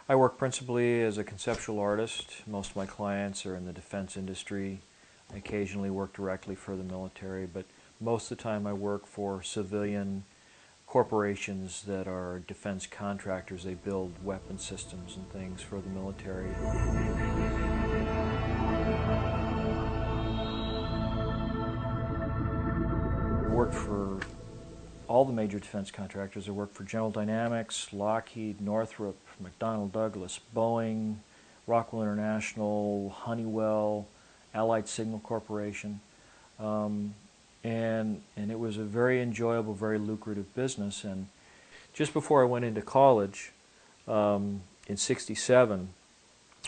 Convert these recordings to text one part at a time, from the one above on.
I work principally as a conceptual artist. Most of my clients are in the defense industry. I occasionally work directly for the military, but most of the time I work for civilian corporations that are defense contractors. They build weapon systems and things for the military. I worked for all the major defense contractors. I worked for General Dynamics, Lockheed, Northrop, McDonnell Douglas, Boeing, Rockwell International, Honeywell, Allied Signal Corporation. And it was a very enjoyable, very lucrative business. And just before I went into college, in '67,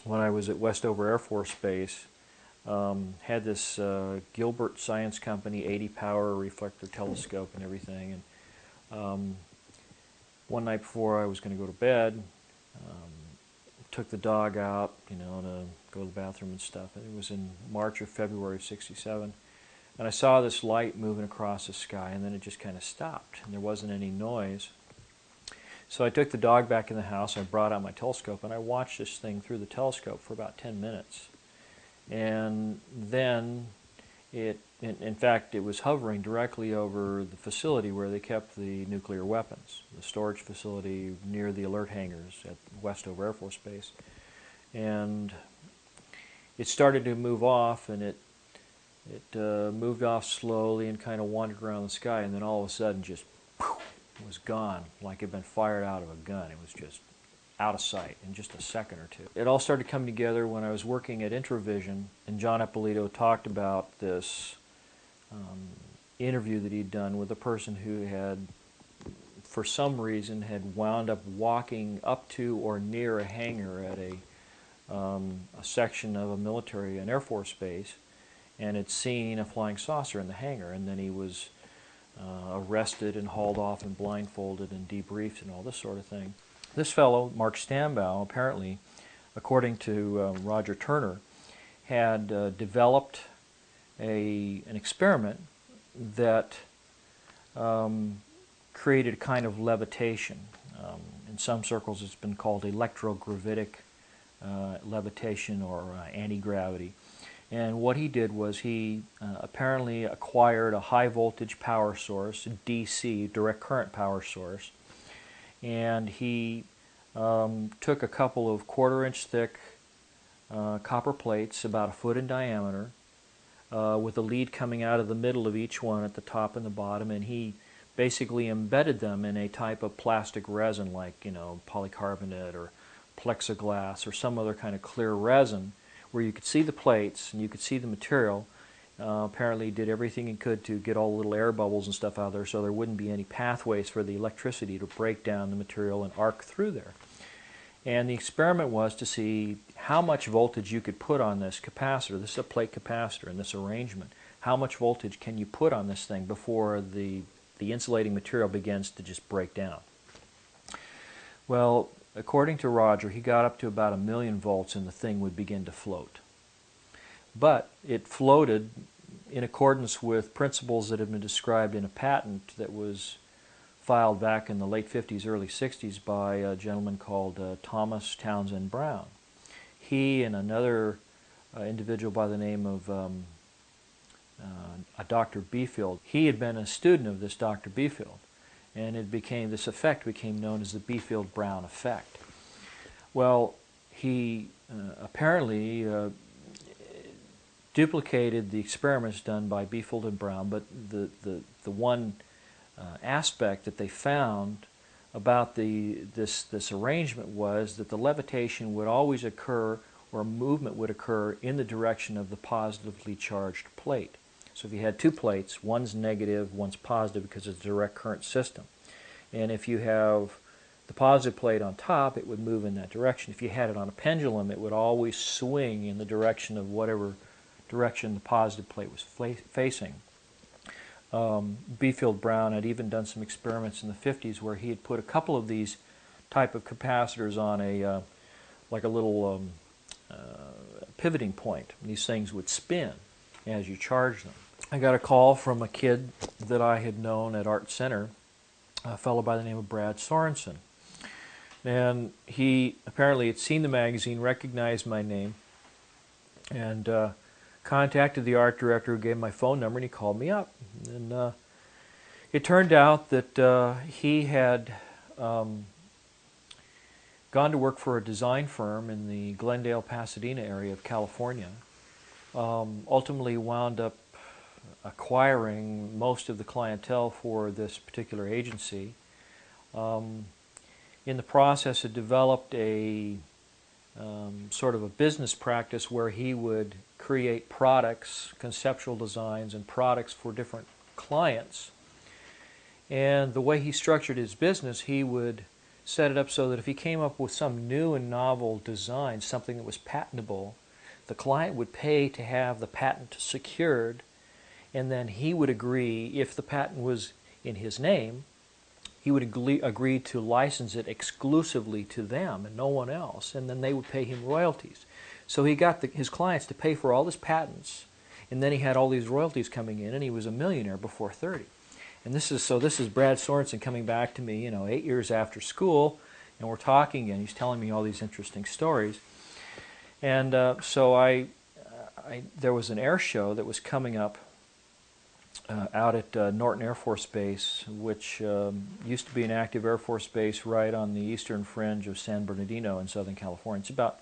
when I was at Westover Air Force Base, had this Gilbert Science Company 80 power reflector telescope and everything. And one night before I was going to go to bed, took the dog out, to go to the bathroom and stuff. And it was in March or February of '67. And I saw this light moving across the sky, and then it just kind of stopped, and there wasn't any noise. So I took the dog back in the house, and I brought out my telescope, and I watched this thing through the telescope for about 10 minutes. And then in fact, it was hovering directly over the facility where they kept the nuclear weapons, the storage facility near the alert hangars at Westover Air Force Base. And it started to move off, and it moved off slowly and kind of wandered around the sky, and then all of a sudden just was gone, like it had been fired out of a gun. It was just out of sight in just a second or two. It all started coming together when I was working at Intravision, and John Ippolito talked about this interview that he'd done with a person who had, for some reason, had wound up walking up to or near a hangar at a section of a military, an Air Force base, and had seen a flying saucer in the hangar, and then he was arrested and hauled off and blindfolded and debriefed and all this sort of thing. This fellow, Mark Stambaugh, apparently, according to Roger Turner, had developed an experiment that created a kind of levitation. In some circles it's been called electrogravitic levitation or anti-gravity. And what he did was he apparently acquired a high voltage power source, DC, direct current power source, and he took a couple of 1/4 inch thick copper plates about 1 foot in diameter with a lead coming out of the middle of each one at the top and the bottom, and he basically embedded them in a type of plastic resin like polycarbonate or plexiglass or some other kind of clear resin, where you could see the plates and you could see the material. Apparently did everything he could to get all the little air bubbles and stuff out there so there wouldn't be any pathways for the electricity to break down the material and arc through there. And the experiment was to see how much voltage you could put on this capacitor. This is a plate capacitor in this arrangement. How much voltage can you put on this thing before the insulating material begins to just break down? Well, according to Roger, he got up to about 1,000,000 volts and the thing would begin to float. But it floated in accordance with principles that have been described in a patent that was filed back in the late 50s, early 60s by a gentleman called Thomas Townsend Brown. He and another individual by the name of Dr. Befield, he had been a student of this Dr. Befield, and this effect became known as the Befield-Brown effect. Well, he apparently duplicated the experiments done by Befield and Brown, but the one aspect that they found about this arrangement was that the levitation would always occur, or movement would occur, in the direction of the positively charged plate. So if you had two plates, one's negative, one's positive because it's a direct current system. And if you have the positive plate on top, it would move in that direction. If you had it on a pendulum, it would always swing in the direction of whatever direction the positive plate was facing. Befield-Brown had even done some experiments in the 50s where he had put a couple of these type of capacitors on like a little pivoting point. And these things would spin as you charge them. I got a call from a kid that I had known at Art Center, a fellow by the name of Brad Sorensen. And he apparently had seen the magazine, recognized my name, and contacted the art director, who gave him my phone number, and he called me up. And it turned out that he had gone to work for a design firm in the Glendale, Pasadena area of California. Ultimately wound up acquiring most of the clientele for this particular agency. In the process, had developed a sort of a business practice where he would create products, conceptual designs, and products for different clients. And the way he structured his business, he would set it up so that if he came up with some new and novel design, something that was patentable, the client would pay to have the patent secured, and then he would agree, if the patent was in his name, he would agree to license it exclusively to them and no one else, and then they would pay him royalties. So he got his clients to pay for all his patents, and then he had all these royalties coming in, and he was a millionaire before 30. And this is Brad Sorensen coming back to me, 8 years after school, and we're talking again. He's telling me all these interesting stories. And so there was an air show that was coming up out at Norton Air Force Base, which used to be an active Air Force base right on the eastern fringe of San Bernardino in Southern California. It's about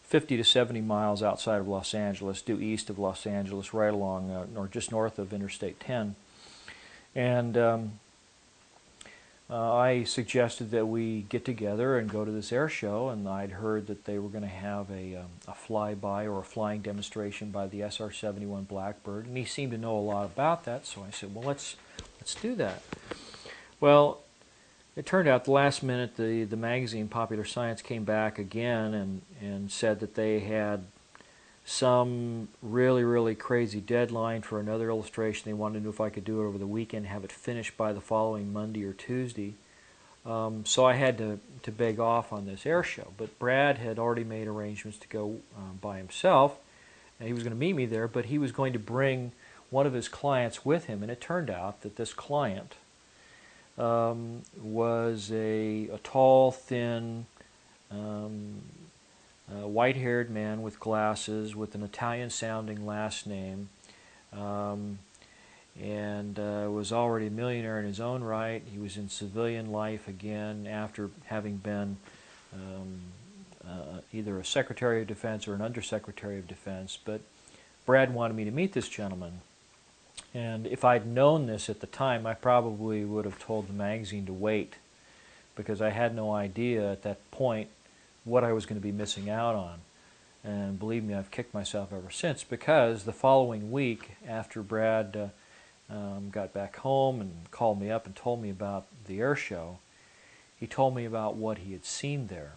50 to 70 miles outside of Los Angeles, due east of Los Angeles, right along, or just north of Interstate 10. And I suggested that we get together and go to this air show, and I'd heard that they were going to have a flyby or a flying demonstration by the SR-71 Blackbird, and he seemed to know a lot about that, so I said, well, let's do that. Well, it turned out the last minute the magazine Popular Science came back again and said that they had some really, really crazy deadline for another illustration. They wanted to know if I could do it over the weekend, have it finished by the following Monday or Tuesday. So I had to beg off on this air show. But Brad had already made arrangements to go by himself, and he was going to meet me there, but he was going to bring one of his clients with him. And it turned out that this client was a tall, thin, white-haired man with glasses, with an Italian-sounding last name, and was already a millionaire in his own right. He was in civilian life again after having been either a Secretary of Defense or an Undersecretary of Defense. But Brad wanted me to meet this gentleman. And if I'd known this at the time, I probably would have told the magazine to wait, because I had no idea at that point what I was going to be missing out on. And believe me, I've kicked myself ever since, because the following week, after Brad got back home and called me up and told me about the air show, he told me about what he had seen there.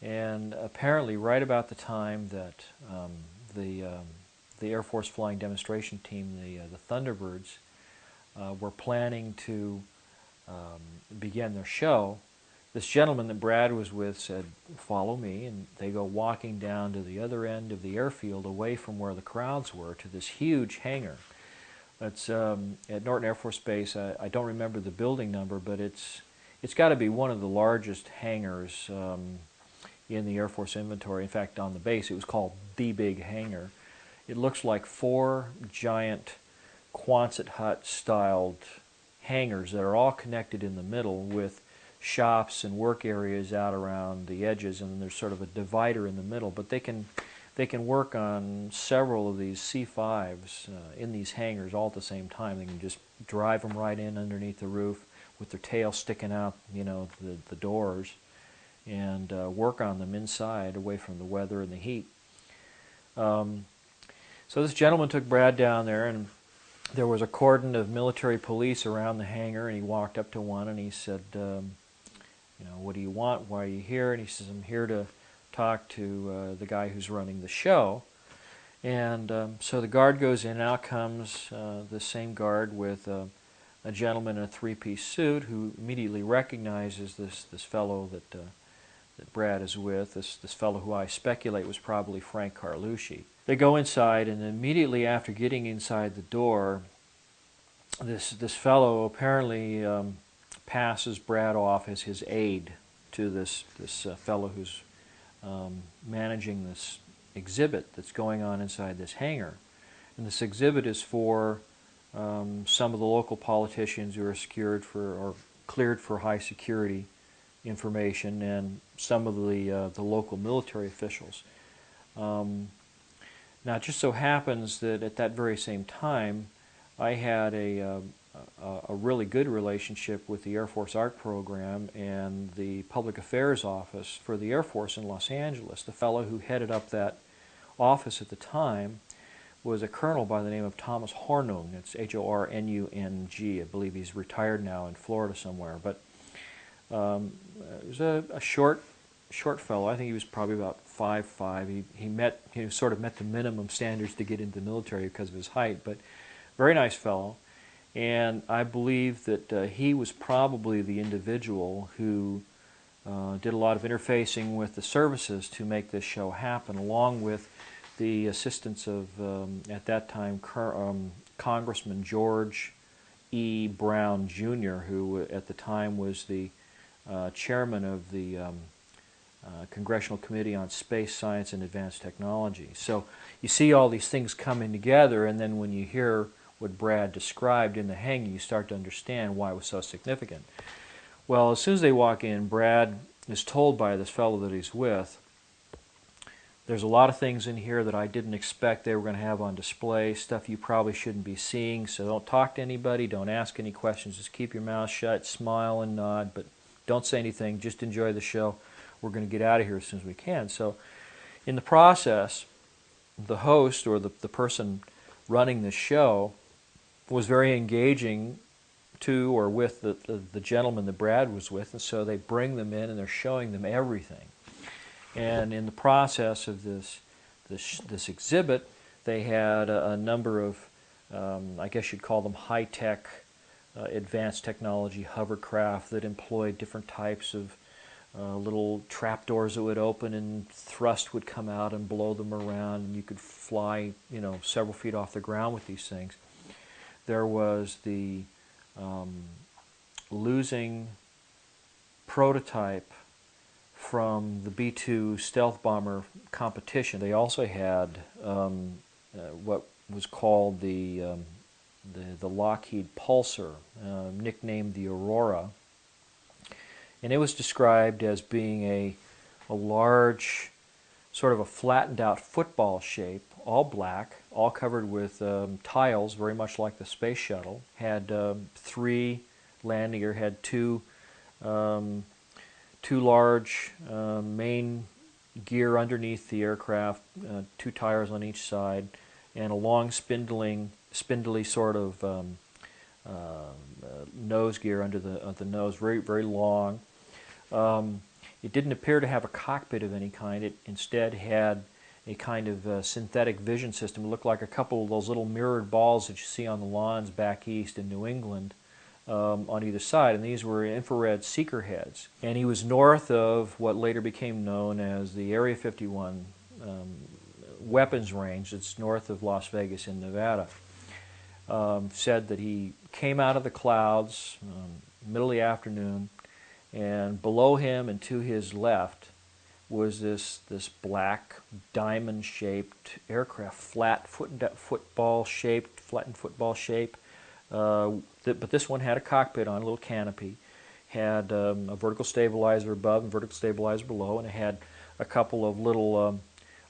And apparently right about the time that the Air Force flying demonstration team, the Thunderbirds, were planning to begin their show, this gentleman that Brad was with said, "Follow me," and they go walking down to the other end of the airfield, away from where the crowds were, to this huge hangar. It's at Norton Air Force Base. I don't remember the building number, but it's got to be one of the largest hangars in the Air Force inventory. In fact, on the base, it was called the Big Hangar. It looks like 4 giant Quonset hut-styled hangars that are all connected in the middle, with shops and work areas out around the edges, and there's sort of a divider in the middle. But they can work on several of these C-5s in these hangars all at the same time. They can just drive them right in underneath the roof with their tail sticking out, the doors, and work on them inside, away from the weather and the heat. So this gentleman took Brad down there, and there was a cordon of military police around the hangar, and he walked up to one and he said, "What do you want? Why are you here?" And he says, "I'm here to talk to the guy who's running the show." And so the guard goes in, and out comes the same guard with a gentleman in a 3-piece suit, who immediately recognizes this fellow that Brad is with, this fellow who I speculate was probably Frank Carlucci. They go inside, and immediately after getting inside the door, this fellow apparently passes Brad off as his aide. to this fellow who's managing this exhibit that's going on inside this hangar. And this exhibit is for some of the local politicians who are secured for or cleared for high security information, and some of the local military officials. Now, it just so happens that at that very same time, I had a really good relationship with the Air Force Art Program and the Public Affairs Office for the Air Force in Los Angeles. The fellow who headed up that office at the time was a colonel by the name of Thomas Hornung. It's Hornung. I believe he's retired now in Florida somewhere. But he was a short fellow. I think he was probably about 5'5". He sort of met the minimum standards to get into the military because of his height. But very nice fellow. And I believe that he was probably the individual who did a lot of interfacing with the services to make this show happen, along with the assistance of, at that time, Congressman George E. Brown, Jr., who at the time was the chairman of the Congressional Committee on Space Science and Advanced Technology. So you see all these things coming together, and then when you hear what Brad described in the hanging, you start to understand why it was so significant. Well, as soon as they walk in, Brad is told by this fellow that he's with, there's a lot of things in here that I didn't expect they were going to have on display, stuff you probably shouldn't be seeing, so don't talk to anybody, don't ask any questions, just keep your mouth shut, smile and nod, but don't say anything, just enjoy the show. We're going to get out of here as soon as we can. So in the process, the host or the person running the show was very engaging to or with the gentleman that Brad was with, and so they bring them in and they're showing them everything. And in the process of this exhibit, they had a number of, I guess you'd call them high-tech, advanced technology hovercraft that employed different types of little trapdoors that would open and thrust would come out and blow them around, and you could fly, several feet off the ground with these things. There was the losing prototype from the B-2 stealth bomber competition. They also had what was called the Lockheed Pulsar, nicknamed the Aurora, and it was described as being a large, sort of a flattened out football shape, all black, all covered with tiles, very much like the space shuttle. Had 3 landing gear, had two large main gear underneath the aircraft, 2 tires on each side, and a long spindly sort of nose gear under the nose, very, very long. It didn't appear to have a cockpit of any kind. It instead had a kind of synthetic vision system. It looked like a couple of those little mirrored balls that you see on the lawns back east in New England on either side, and these were infrared seeker heads. And he was north of what later became known as the Area 51 weapons range. It's north of Las Vegas in Nevada. Said that he came out of the clouds middle of the afternoon, and below him and to his left was this black diamond-shaped aircraft, flattened football shape. But this one had a cockpit on, a little canopy, had a vertical stabilizer above and vertical stabilizer below, and it had a couple of little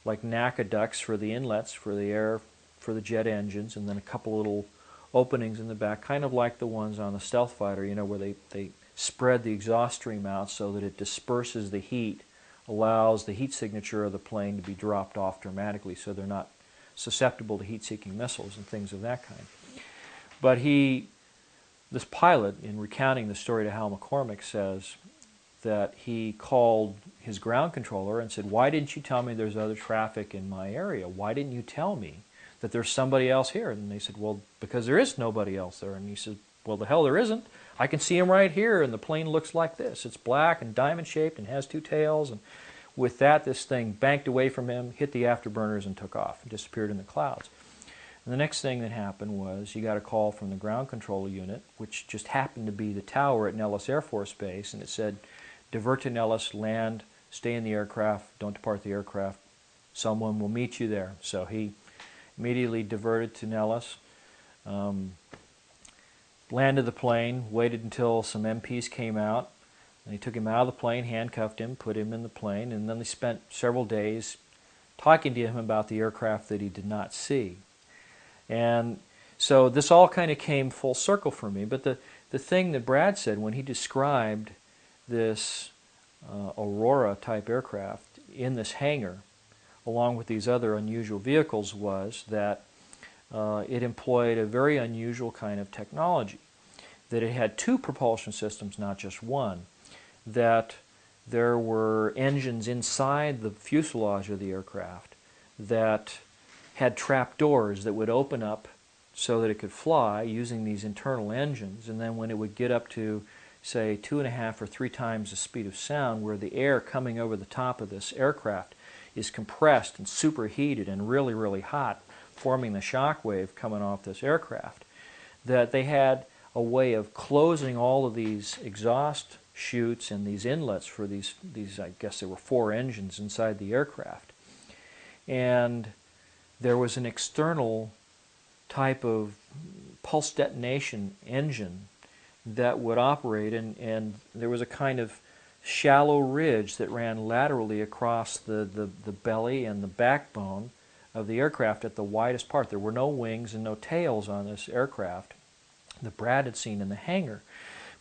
like NACA ducts for the inlets for the air, for the jet engines, and then a couple little openings in the back, kind of like the ones on the stealth fighter, where they spread the exhaust stream out so that it disperses the heat, allows the heat signature of the plane to be dropped off dramatically so they're not susceptible to heat-seeking missiles and things of that kind. But this pilot, in recounting the story to Hal McCormick, says that he called his ground controller and said, "Why didn't you tell me there's other traffic in my area? Why didn't you tell me that there's somebody else here?" And they said, "Well, because there is nobody else there." And he said, "Well, the hell there isn't. I can see him right here, and the plane looks like this. It's black and diamond-shaped and has 2 tails." And with that, this thing banked away from him, hit the afterburners, and took off and disappeared in the clouds. And the next thing that happened was you got a call from the ground control unit, which just happened to be the tower at Nellis Air Force Base, and it said, divert to Nellis, land, stay in the aircraft, don't depart the aircraft. Someone will meet you there. So he immediately diverted to Nellis, landed the plane, waited until some MPs came out, and they took him out of the plane, handcuffed him, put him in the plane, and then they spent several days talking to him about the aircraft that he did not see. And so this all kind of came full circle for me. But the thing that Brad said when he described this Aurora type aircraft in this hangar, along with these other unusual vehicles, was that it employed a very unusual kind of technology. That it had two propulsion systems, not just one. That there were engines inside the fuselage of the aircraft that had trap doors that would open up so that it could fly using these internal engines, and then when it would get up to, say, 2.5 or 3 times the speed of sound, where the air coming over the top of this aircraft is compressed and superheated and really, really hot, forming the shock wave coming off this aircraft, that they had a way of closing all of these exhaust chutes and these inlets for these I guess there were 4 engines inside the aircraft. And there was an external type of pulse detonation engine that would operate, and there was a kind of shallow ridge that ran laterally across the belly and the backbone of the aircraft at the widest part. There were no wings and no tails on this aircraft that Brad had seen in the hangar.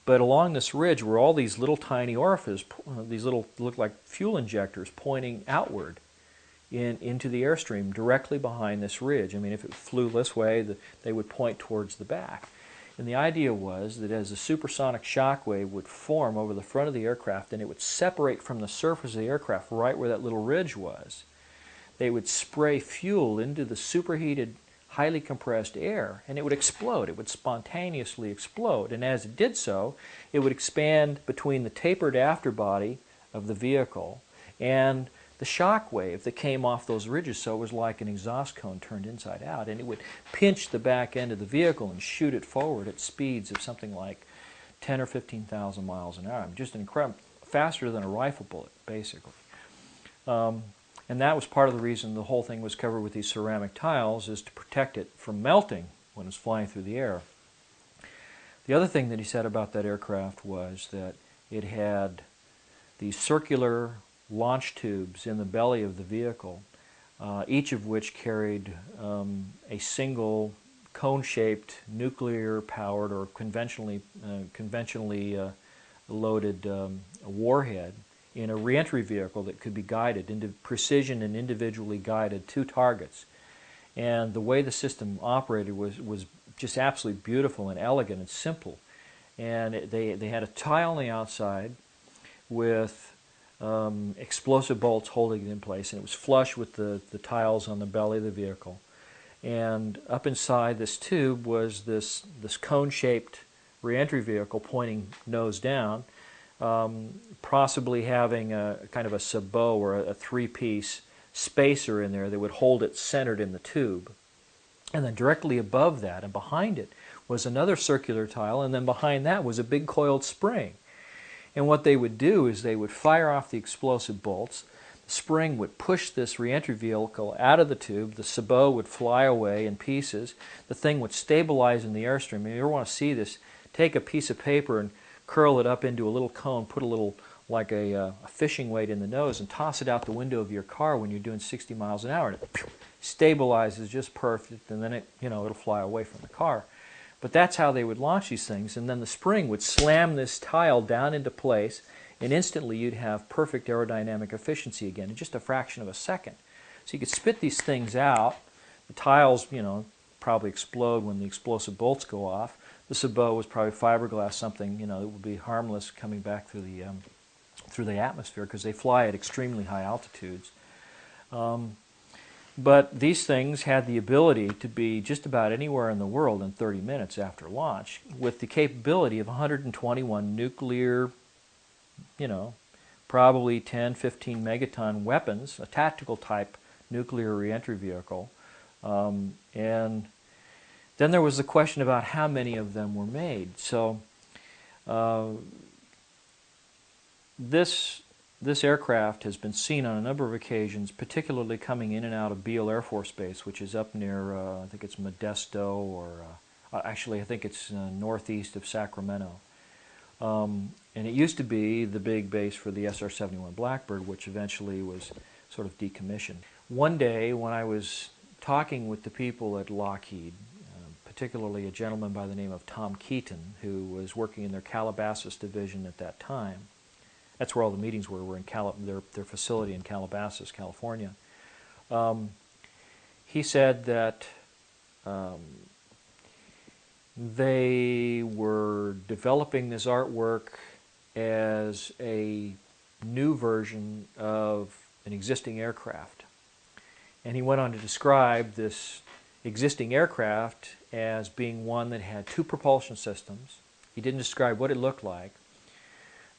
But along this ridge were all these little tiny orifices, these little, looked like fuel injectors pointing outward into the airstream directly behind this ridge. I mean, if it flew this way, they would point towards the back. And the idea was that as a supersonic shock wave would form over the front of the aircraft and it would separate from the surface of the aircraft right where that little ridge was, they would spray fuel into the superheated, highly compressed air, and it would explode. It would spontaneously explode. And as it did so, it would expand between the tapered afterbody of the vehicle and the shock wave that came off those ridges, so it was like an exhaust cone turned inside out, and it would pinch the back end of the vehicle and shoot it forward at speeds of something like 10 or 15,000 miles an hour. Just incredible, faster than a rifle bullet, basically. And that was part of the reason the whole thing was covered with these ceramic tiles, is to protect it from melting when it's flying through the air. The other thing that he said about that aircraft was that it had these circular launch tubes in the belly of the vehicle, each of which carried a single cone-shaped nuclear-powered or conventionally loaded warhead in a reentry vehicle that could be guided into precision and individually guided to targets. And the way the system operated was just absolutely beautiful and elegant and simple. And they had a tile on the outside with explosive bolts holding it in place, and it was flush with the tiles on the belly of the vehicle. And up inside this tube was this cone-shaped reentry vehicle pointing nose down, possibly having a kind of a sabot or a 3-piece spacer in there that would hold it centered in the tube. And then directly above that and behind it was another circular tile, and then behind that was a big coiled spring. And what they would do is they would fire off the explosive bolts. The spring would push this reentry vehicle out of the tube. The sabot would fly away in pieces. The thing would stabilize in the airstream. If you ever want to see this, take a piece of paper and curl it up into a little cone, put a little, like a fishing weight in the nose, and toss it out the window of your car when you're doing 60 miles an hour. And it stabilizes just perfect, and then it'll fly away from the car. But that's how they would launch these things, and then the spring would slam this tile down into place, and instantly you'd have perfect aerodynamic efficiency again in just a fraction of a second. So you could spit these things out. The tiles, probably explode when the explosive bolts go off. The sabot was probably fiberglass, something that would be harmless coming back through the atmosphere, because they fly at extremely high altitudes. But these things had the ability to be just about anywhere in the world in 30 minutes after launch, with the capability of 121 nuclear, probably 10, 15 megaton weapons, a tactical type nuclear reentry vehicle. And then there was the question about how many of them were made. So this this aircraft has been seen on a number of occasions, particularly coming in and out of Beale Air Force Base, which is up near, I think it's Modesto, or actually I think it's northeast of Sacramento. And it used to be the big base for the SR-71 Blackbird, which eventually was sort of decommissioned. One day when I was talking with the people at Lockheed, particularly a gentleman by the name of Tom Keaton, who was working in their Calabasas division at that time. That's where all the meetings were in their facility in Calabasas, California. He said that they were developing this artwork as a new version of an existing aircraft. And he went on to describe this existing aircraft as being one that had two propulsion systems. He didn't describe what it looked like,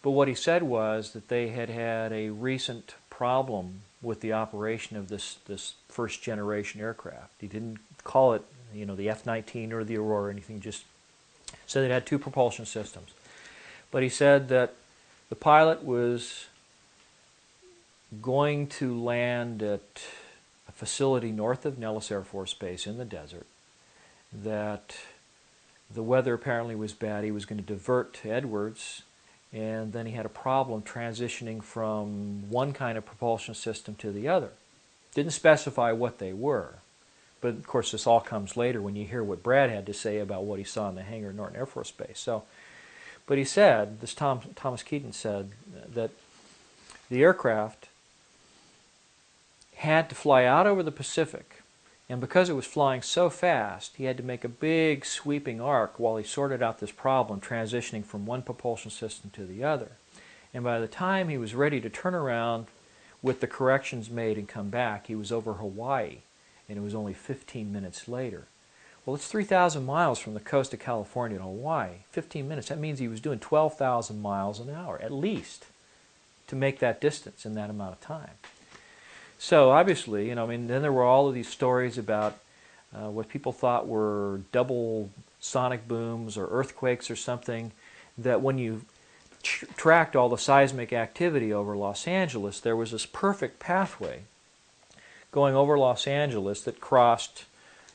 but what he said was that they had had a recent problem with the operation of this first generation aircraft. He didn't call it, you know, the F-19 or the Aurora or anything, just said it had two propulsion systems. But he said that the pilot was going to land at a facility north of Nellis Air Force Base in the desert, that the weather apparently was bad. He was going to divert to Edwards, and then he had a problem transitioning from one kind of propulsion system to the other. Didn't specify what they were, but of course this all comes later when you hear what Brad had to say about what he saw in the hangar at Norton Air Force Base. So, but he said, this Thomas Keaton said, that the aircraft had to fly out over the Pacific, and because it was flying so fast, he had to make a big sweeping arc while he sorted out this problem, transitioning from one propulsion system to the other. And by the time he was ready to turn around with the corrections made and come back, he was over Hawaii, and it was only 15 minutes later. Well, it's 3,000 miles from the coast of California to Hawaii. 15 minutes, that means he was doing 12,000 miles an hour, at least, to make that distance in that amount of time. So obviously, you know, I mean, then there were all of these stories about what people thought were double sonic booms or earthquakes or something, that when you tracked all the seismic activity over Los Angeles, there was this perfect pathway going over Los Angeles that crossed,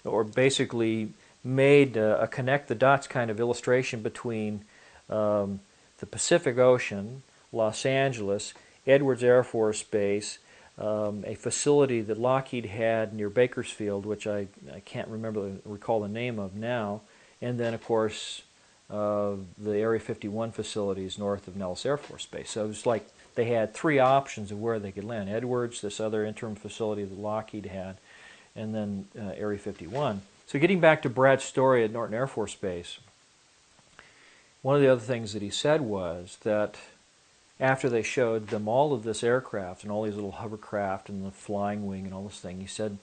or basically made a connect the dots kind of illustration between the Pacific Ocean, Los Angeles, Edwards Air Force Base, a facility that Lockheed had near Bakersfield, which I can't recall the name of now, and then of course the Area 51 facilities north of Nellis Air Force Base. So it was like they had three options of where they could land: Edwards, this other interim facility that Lockheed had, and then Area 51. So getting back to Brad's story at Norton Air Force Base, one of the other things that he said was that after they showed them all of this aircraft and all these little hovercraft and the flying wing and all this thing, he said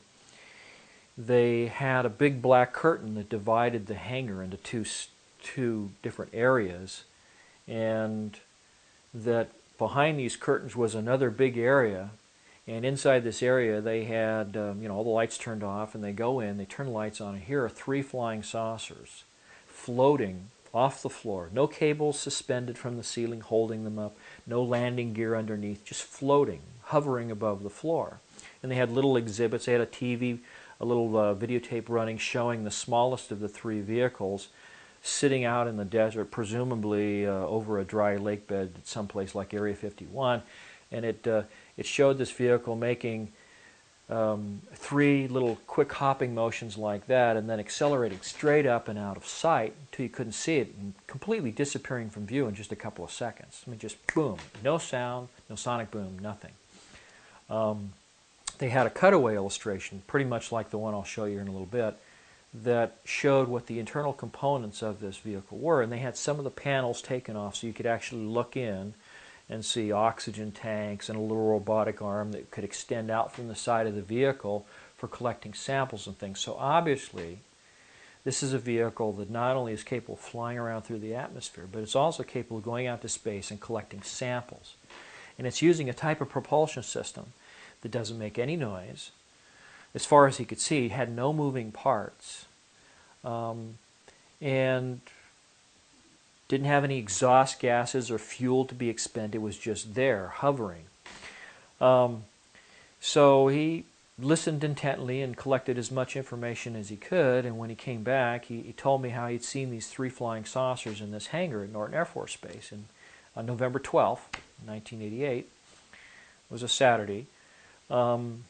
they had a big black curtain that divided the hangar into two different areas, and that behind these curtains was another big area, and inside this area they had you know, all the lights turned off, and they go in, they turn the lights on, and here are three flying saucers floating off the floor. No cables suspended from the ceiling holding them up, no landing gear underneath, just floating, hovering above the floor. And they had little exhibits. They had a TV, a little videotape running showing the smallest of the three vehicles sitting out in the desert, presumably over a dry lake bed at some place like Area 51. And it showed this vehicle making three little quick hopping motions like that, and then accelerating straight up and out of sight until you couldn't see it, and completely disappearing from view in just a couple of seconds. I mean, just boom, no sound, no sonic boom, nothing. They had a cutaway illustration, pretty much like the one I'll show you in a little bit, that showed what the internal components of this vehicle were, and they had some of the panels taken off so you could actually look in and see oxygen tanks and a little robotic arm that could extend out from the side of the vehicle for collecting samples and things. So obviously, this is a vehicle that not only is capable of flying around through the atmosphere, but it's also capable of going out to space and collecting samples. And it's using a type of propulsion system that doesn't make any noise. As far as he could see, it had no moving parts. And Didn't have any exhaust gases or fuel to be expended. It was just there, hovering. So he listened intently and collected as much information as he could, and when he came back, he told me how he'd seen these 3 flying saucers in this hangar at Norton Air Force Base. And on November 12th, 1988, it was a Saturday, and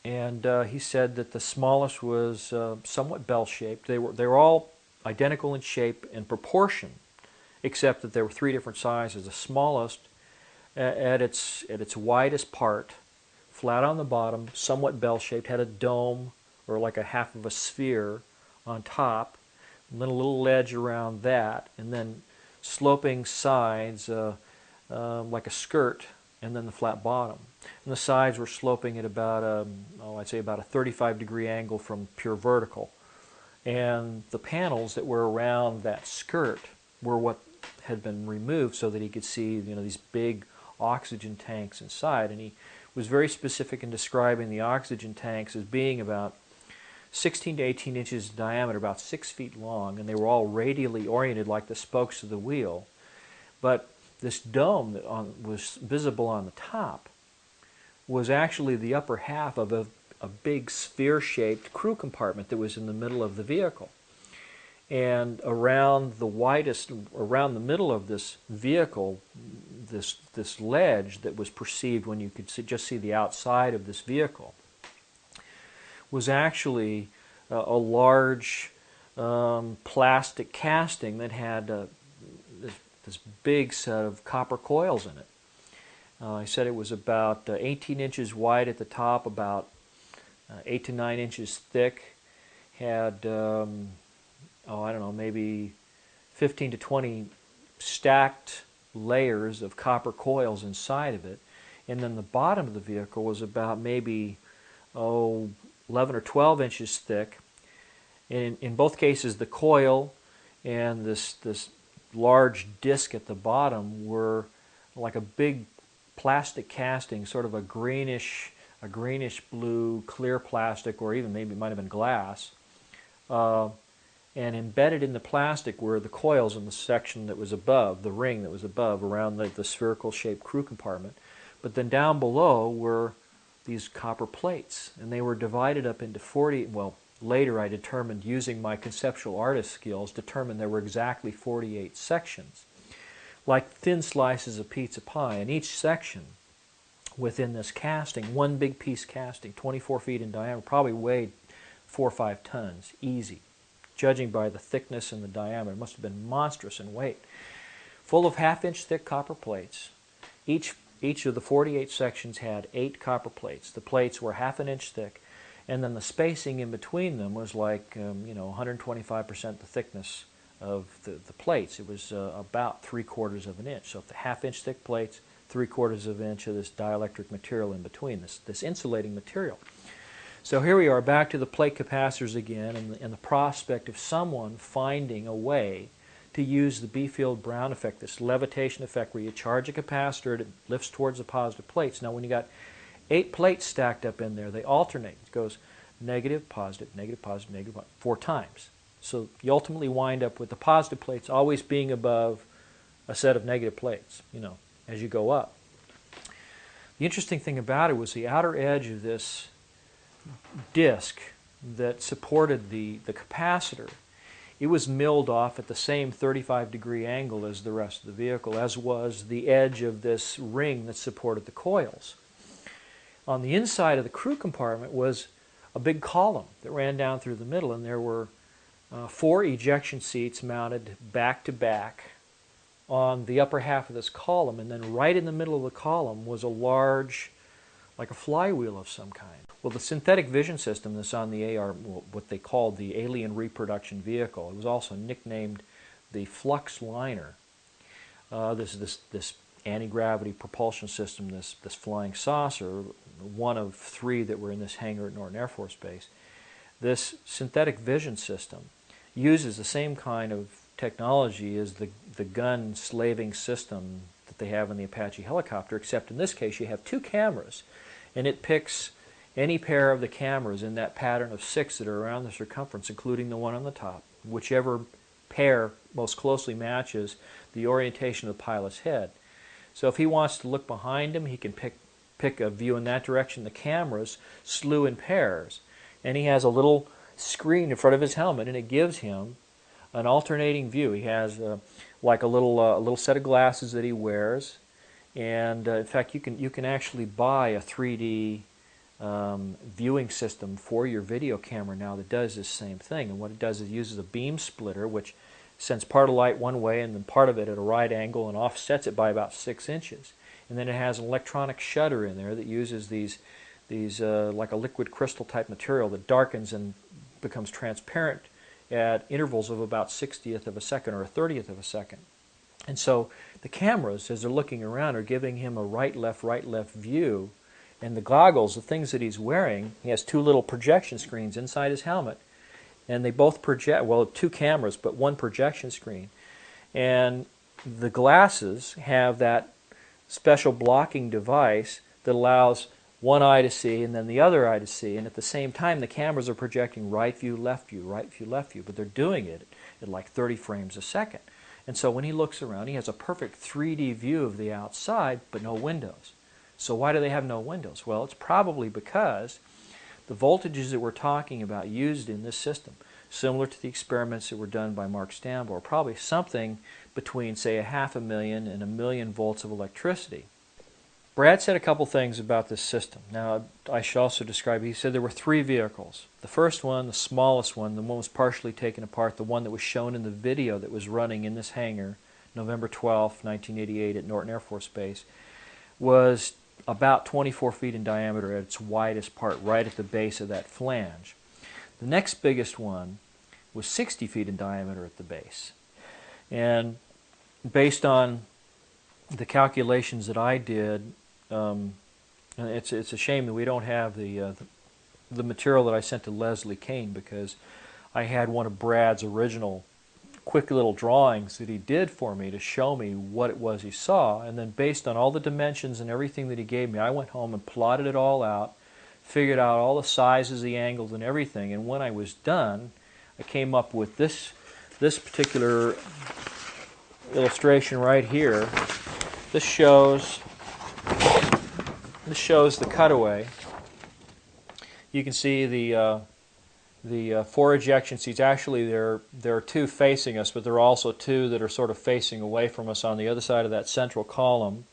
he said that the smallest was somewhat bell-shaped. They were all identical in shape and proportion, except that there were 3 different sizes. The smallest, at its widest part, flat on the bottom, somewhat bell-shaped, had a dome or like a half of a sphere on top, and then a little ledge around that, and then sloping sides like a skirt, and then the flat bottom. And the sides were sloping at about I'd say about a 35-degree angle from pure vertical. And the panels that were around that skirt were what had been removed so that he could see, these big oxygen tanks inside. And he was very specific in describing the oxygen tanks as being about 16 to 18 inches in diameter, about 6 feet long, and they were all radially oriented like the spokes of the wheel. But this dome that was visible on the top was actually the upper half of a big sphere-shaped crew compartment that was in the middle of the vehicle. And around the middle of this vehicle, this ledge that was perceived when you could just see the outside of this vehicle, was actually a large plastic casting that had this big set of copper coils in it. I said it was about 18 inches wide at the top, about 8 to 9 inches thick, had, I don't know, maybe 15 to 20 stacked layers of copper coils inside of it. And then the bottom of the vehicle was about maybe, 11 or 12 inches thick. And in both cases, the coil and this large disc at the bottom were like a big plastic casting, sort of a greenish blue clear plastic, or even maybe it might have been glass. And embedded in the plastic were the coils in the section that was above, the ring that was above, around the spherical shaped crew compartment. But then down below were these copper plates, and they were divided up into 40, well, later I determined, using my conceptual artist skills, determined there were exactly 48 sections, like thin slices of pizza pie, and each section within this casting, one big piece casting, 24 feet in diameter, probably weighed 4 or 5 tons, easy, judging by the thickness and the diameter. It must have been monstrous in weight. Full of half-inch thick copper plates. Each of the 48 sections had 8 copper plates. The plates were half an inch thick, and then the spacing in between them was like 125% the thickness of the plates. It was about 3/4 of an inch. So the half-inch thick plates, 3/4 of an inch of this dielectric material in between, this insulating material. So here we are, back to the plate capacitors again, and the prospect of someone finding a way to use the B-field-Brown effect, this levitation effect where you charge a capacitor and it lifts towards the positive plates. Now when you got 8 plates stacked up in there, they alternate. It goes negative, positive, 4 times. So you ultimately wind up with the positive plates always being above a set of negative plates, as you go up. The interesting thing about it was the outer edge of this disc that supported the capacitor. It was milled off at the same 35-degree angle as the rest of the vehicle, as was the edge of this ring that supported the coils. On the inside of the crew compartment was a big column that ran down through the middle, and there were 4 ejection seats mounted back to back on the upper half of this column, and then right in the middle of the column was a large, like a flywheel of some kind. Well, the synthetic vision system that's on the AR, what they called the Alien Reproduction Vehicle, it was also nicknamed the Flux Liner. This anti-gravity propulsion system, this flying saucer, one of 3 that were in this hangar at Norton Air Force Base. This synthetic vision system uses the same kind of technology as the gun slaving system that they have in the Apache helicopter, except in this case you have 2 cameras, and it picks any pair of the cameras in that pattern of 6 that are around the circumference, including the one on the top. Whichever pair most closely matches the orientation of the pilot's head. So if he wants to look behind him, he can pick a view in that direction. The cameras slew in pairs, and he has a little screen in front of his helmet, and it gives him an alternating view. He has like a little set of glasses that he wears, and in fact, you can actually buy a 3D viewing system for your video camera now that does this same thing. And what it does is it uses a beam splitter, which sends part of light one way and then part of it at a right angle and offsets it by about 6 inches. And then it has an electronic shutter in there that uses these like a liquid crystal type material that darkens and becomes transparent at intervals of about 1/60th of a second or a 1/30th of a second. And so the cameras, as they're looking around, are giving him a right-left view. And the goggles, the things that he's wearing, he has 2 little projection screens inside his helmet. And they both project, well, 2 cameras, but 1 projection screen. And the glasses have that special blocking device that allows one eye to see and then the other eye to see. And at the same time, the cameras are projecting right view, left view, right view, left view. But they're doing it at like 30 frames a second. And so when he looks around, he has a perfect 3D view of the outside, but no windows. So why do they have no windows? Well, it's probably because the voltages that we're talking about used in this system, similar to the experiments that were done by Mark Stambo, are probably something between, say, 500,000 and 1,000,000 volts of electricity. Brad said a couple things about this system. Now, I should also describe, he said there were 3 vehicles. The first one, the smallest one, the one was partially taken apart, the one that was shown in the video that was running in this hangar, November 12, 1988 at Norton Air Force Base, was about 24 feet in diameter at its widest part, right at the base of that flange. The next biggest one was 60 feet in diameter at the base. And based on the calculations that I did, it's a shame that we don't have the material that I sent to Leslie Kane, because I had one of Brad's original quick little drawings that he did for me to show me what it was he saw. And then based on all the dimensions and everything that he gave me, I went home and plotted it all out, figured out all the sizes, the angles, and everything. And when I was done, I came up with this particular illustration right here. This shows the cutaway. You can see the 4 ejection seats. Actually, there are 2 facing us, but there are also 2 that are sort of facing away from us on the other side of that central column.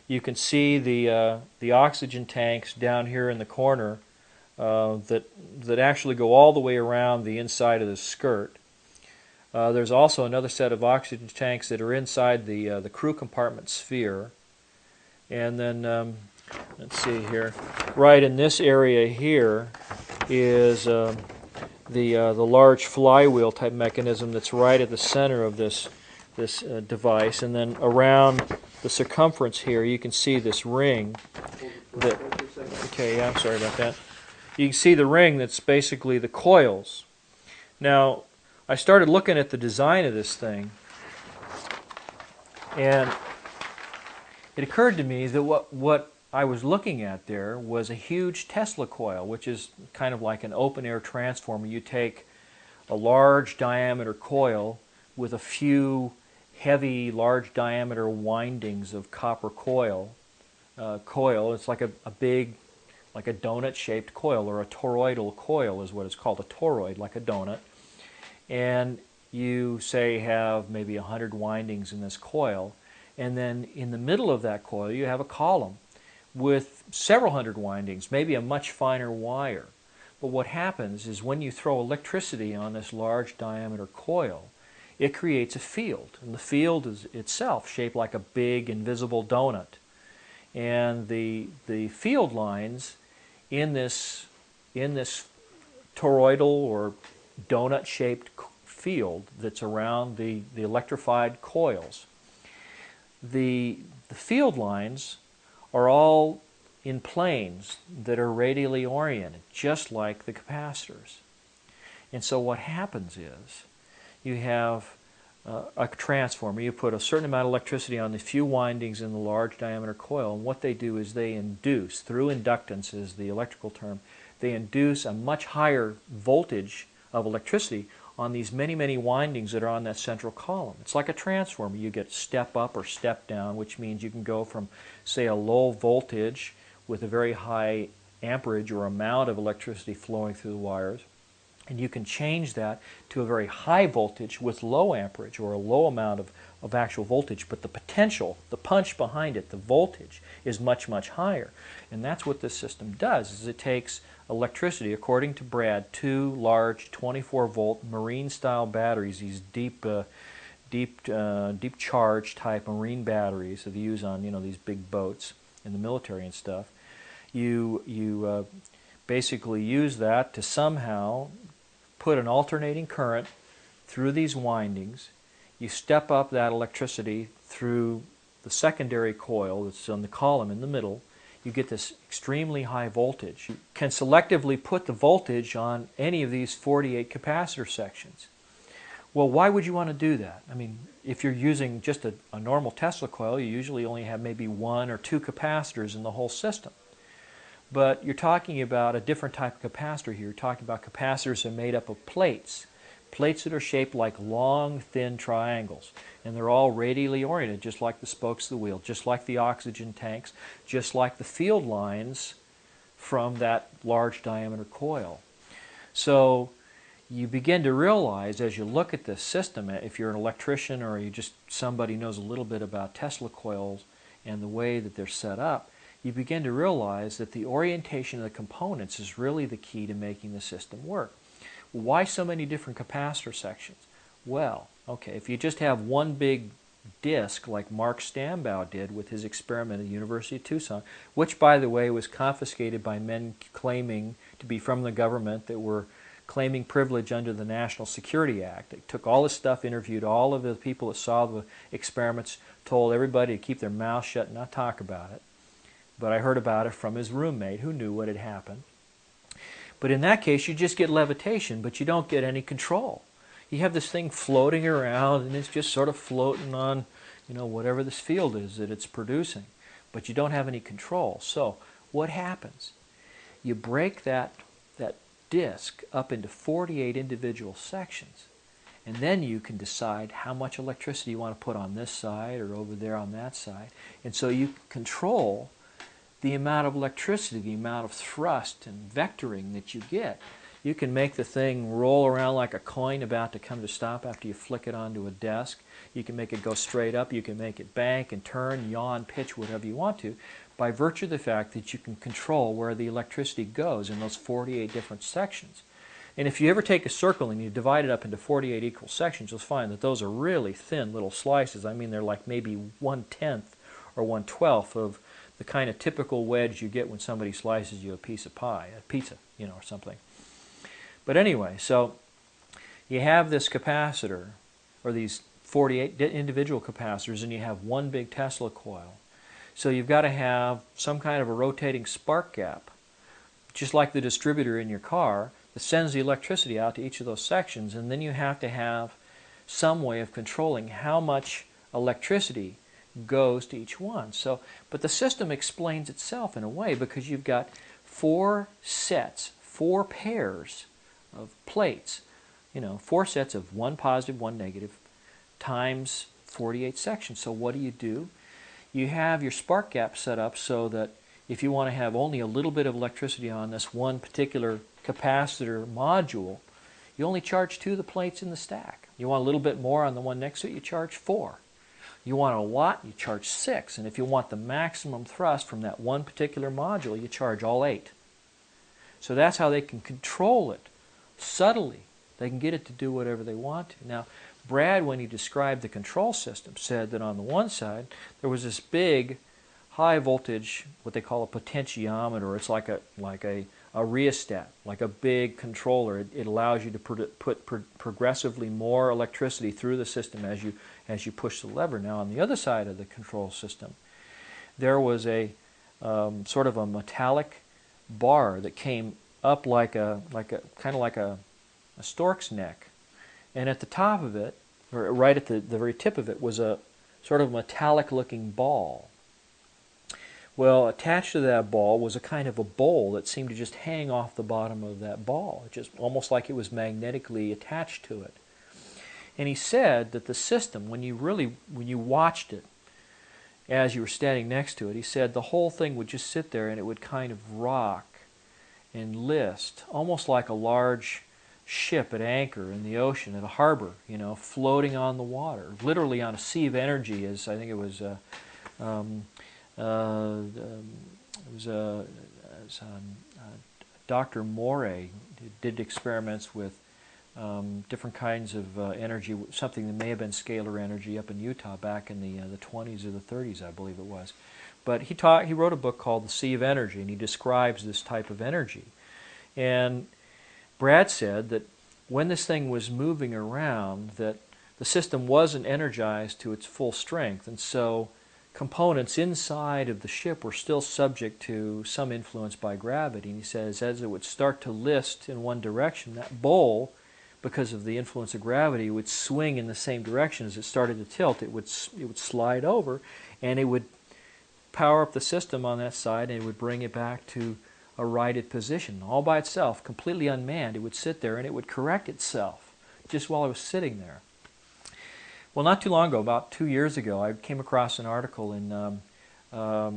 You can see the oxygen tanks down here in the corner that actually go all the way around the inside of the skirt. There's also another set of oxygen tanks that are inside the crew compartment sphere. And then, let's see here, right in this area here is the large flywheel type mechanism that's right at the center of this device. And then around the circumference here, you can see this ring. Okay, yeah, I'm sorry about that. You can see the ring that's basically the coils. Now, I started looking at the design of this thing, and it occurred to me that what I was looking at there was a huge Tesla coil, which is kind of like an open-air transformer. You take a large diameter coil with a few heavy, large diameter windings of copper coil. It's like a big, like a donut-shaped coil, or a toroidal coil is what it's called, a toroid, like a donut. And you, say, have maybe 100 windings in this coil, and then in the middle of that coil you have a column with several hundred windings, maybe a much finer wire. But what happens is when you throw electricity on this large diameter coil, it creates a field, and the field is itself shaped like a big invisible donut. And the field lines in this toroidal or donut-shaped field that's around the electrified coils, the field lines are all in planes that are radially oriented, just like the capacitors. And so what happens is you have a transformer. You put a certain amount of electricity on the few windings in the large diameter coil, and what they do is they induce, through inductance is the electrical term, they induce a much higher voltage of electricity on these many, many windings that are on that central column. It's like a transformer. You get step up or step down, which means you can go from, say, a low voltage with a very high amperage or amount of electricity flowing through the wires, and you can change that to a very high voltage with low amperage or a low amount of actual voltage, but the potential, the punch behind it, the voltage, is much, much higher. And that's what this system does, is it takes electricity, according to Brad, two large 24-volt marine-style batteries, these deep charge type marine batteries that they use on, you know, these big boats in the military and stuff. You basically use that to somehow put an alternating current through these windings. You step up that electricity through the secondary coil that's on the column in the middle. You get this extremely high voltage. You can selectively put the voltage on any of these 48 capacitor sections. Well, why would you want to do that? I mean, if you're using just a normal Tesla coil, you usually only have maybe one or two capacitors in the whole system. But you're talking about a different type of capacitor here. You're talking about capacitors that are made up of plates. Plates that are shaped like long, thin triangles. And they're all radially oriented, just like the spokes of the wheel, just like the oxygen tanks, just like the field lines from that large diameter coil. So you begin to realize as you look at this system, if you're an electrician or you just somebody who knows a little bit about Tesla coils and the way that they're set up, you begin to realize that the orientation of the components is really the key to making the system work. Why so many different capacitor sections? Well, okay, if you just have one big disc like Mark Stambaugh did with his experiment at the University of Tucson, which, by the way, was confiscated by men claiming to be from the government that were claiming privilege under the National Security Act. They took all this stuff, interviewed all of the people that saw the experiments, told everybody to keep their mouth shut and not talk about it. But I heard about it from his roommate who knew what had happened. But in that case, you just get levitation, but you don't get any control. You have this thing floating around, and it's just sort of floating on, you know, whatever this field is that it's producing. But you don't have any control. So what happens? You break that disc up into 48 individual sections, and then you can decide how much electricity you want to put on this side or over there on that side. And so you control the amount of electricity, the amount of thrust and vectoring that you get. You can make the thing roll around like a coin about to come to stop after you flick it onto a desk. You can make it go straight up. You can make it bank and turn, yaw, pitch, whatever you want to, by virtue of the fact that you can control where the electricity goes in those 48 different sections. And if you ever take a circle and you divide it up into 48 equal sections, you'll find that those are really thin little slices. I mean, they're like maybe 1/10 or 1/12 of the kind of typical wedge you get when somebody slices you a piece of pie, a pizza, you know, or something. But anyway, so you have this capacitor, or these 48 individual capacitors, and you have one big Tesla coil. So you've got to have some kind of a rotating spark gap, just like the distributor in your car, that sends the electricity out to each of those sections, and then you have to have some way of controlling how much electricity goes to each one. So, but the system explains itself in a way, because you've got four pairs of plates, you know, 4 sets of one positive, one negative, times 48 sections. So what do? You have your spark gap set up so that if you want to have only a little bit of electricity on this one particular capacitor module, you only charge 2 of the plates in the stack. You want a little bit more on the one next to it, you charge 4. You want a watt, you charge 6. And if you want the maximum thrust from that one particular module, you charge all 8. So that's how they can control it subtly. They can get it to do whatever they want to. Now, Brad, when he described the control system, said that on the one side there was this big high voltage, what they call a potentiometer. It's like a rheostat, like a big controller. It allows you to put progressively more electricity through the system as you push the lever. Now, on the other side of the control system, there was a sort of a metallic bar that came up like a stork's neck, and at the top of it, or right at the very tip of it, was a sort of metallic-looking ball. Well, attached to that ball was a kind of a bowl that seemed to just hang off the bottom of that ball, just almost like it was magnetically attached to it. And he said that the system, when you watched it as you were standing next to it, he said the whole thing would just sit there and it would kind of rock and list, almost like a large ship at anchor in the ocean, at a harbor, floating on the water, literally on a sea of energy. As I think it was, Dr. Morey did experiments with different kinds of energy, something that may have been scalar energy up in Utah back in the 20s or the 30s, I believe it was. But he wrote a book called The Sea of Energy, and he describes this type of energy. And Brad said that when this thing was moving around, that the system wasn't energized to its full strength, and so components inside of the ship were still subject to some influence by gravity. And he says as it would start to list in one direction, that bowl, because of the influence of gravity, would swing in the same direction. As it started to tilt, it would slide over, and it would power up the system on that side, and it would bring it back to a righted position all by itself, completely unmanned. It would sit there and it would correct itself just while it was sitting there. Well, not too long ago, about 2 years ago, I came across an article in I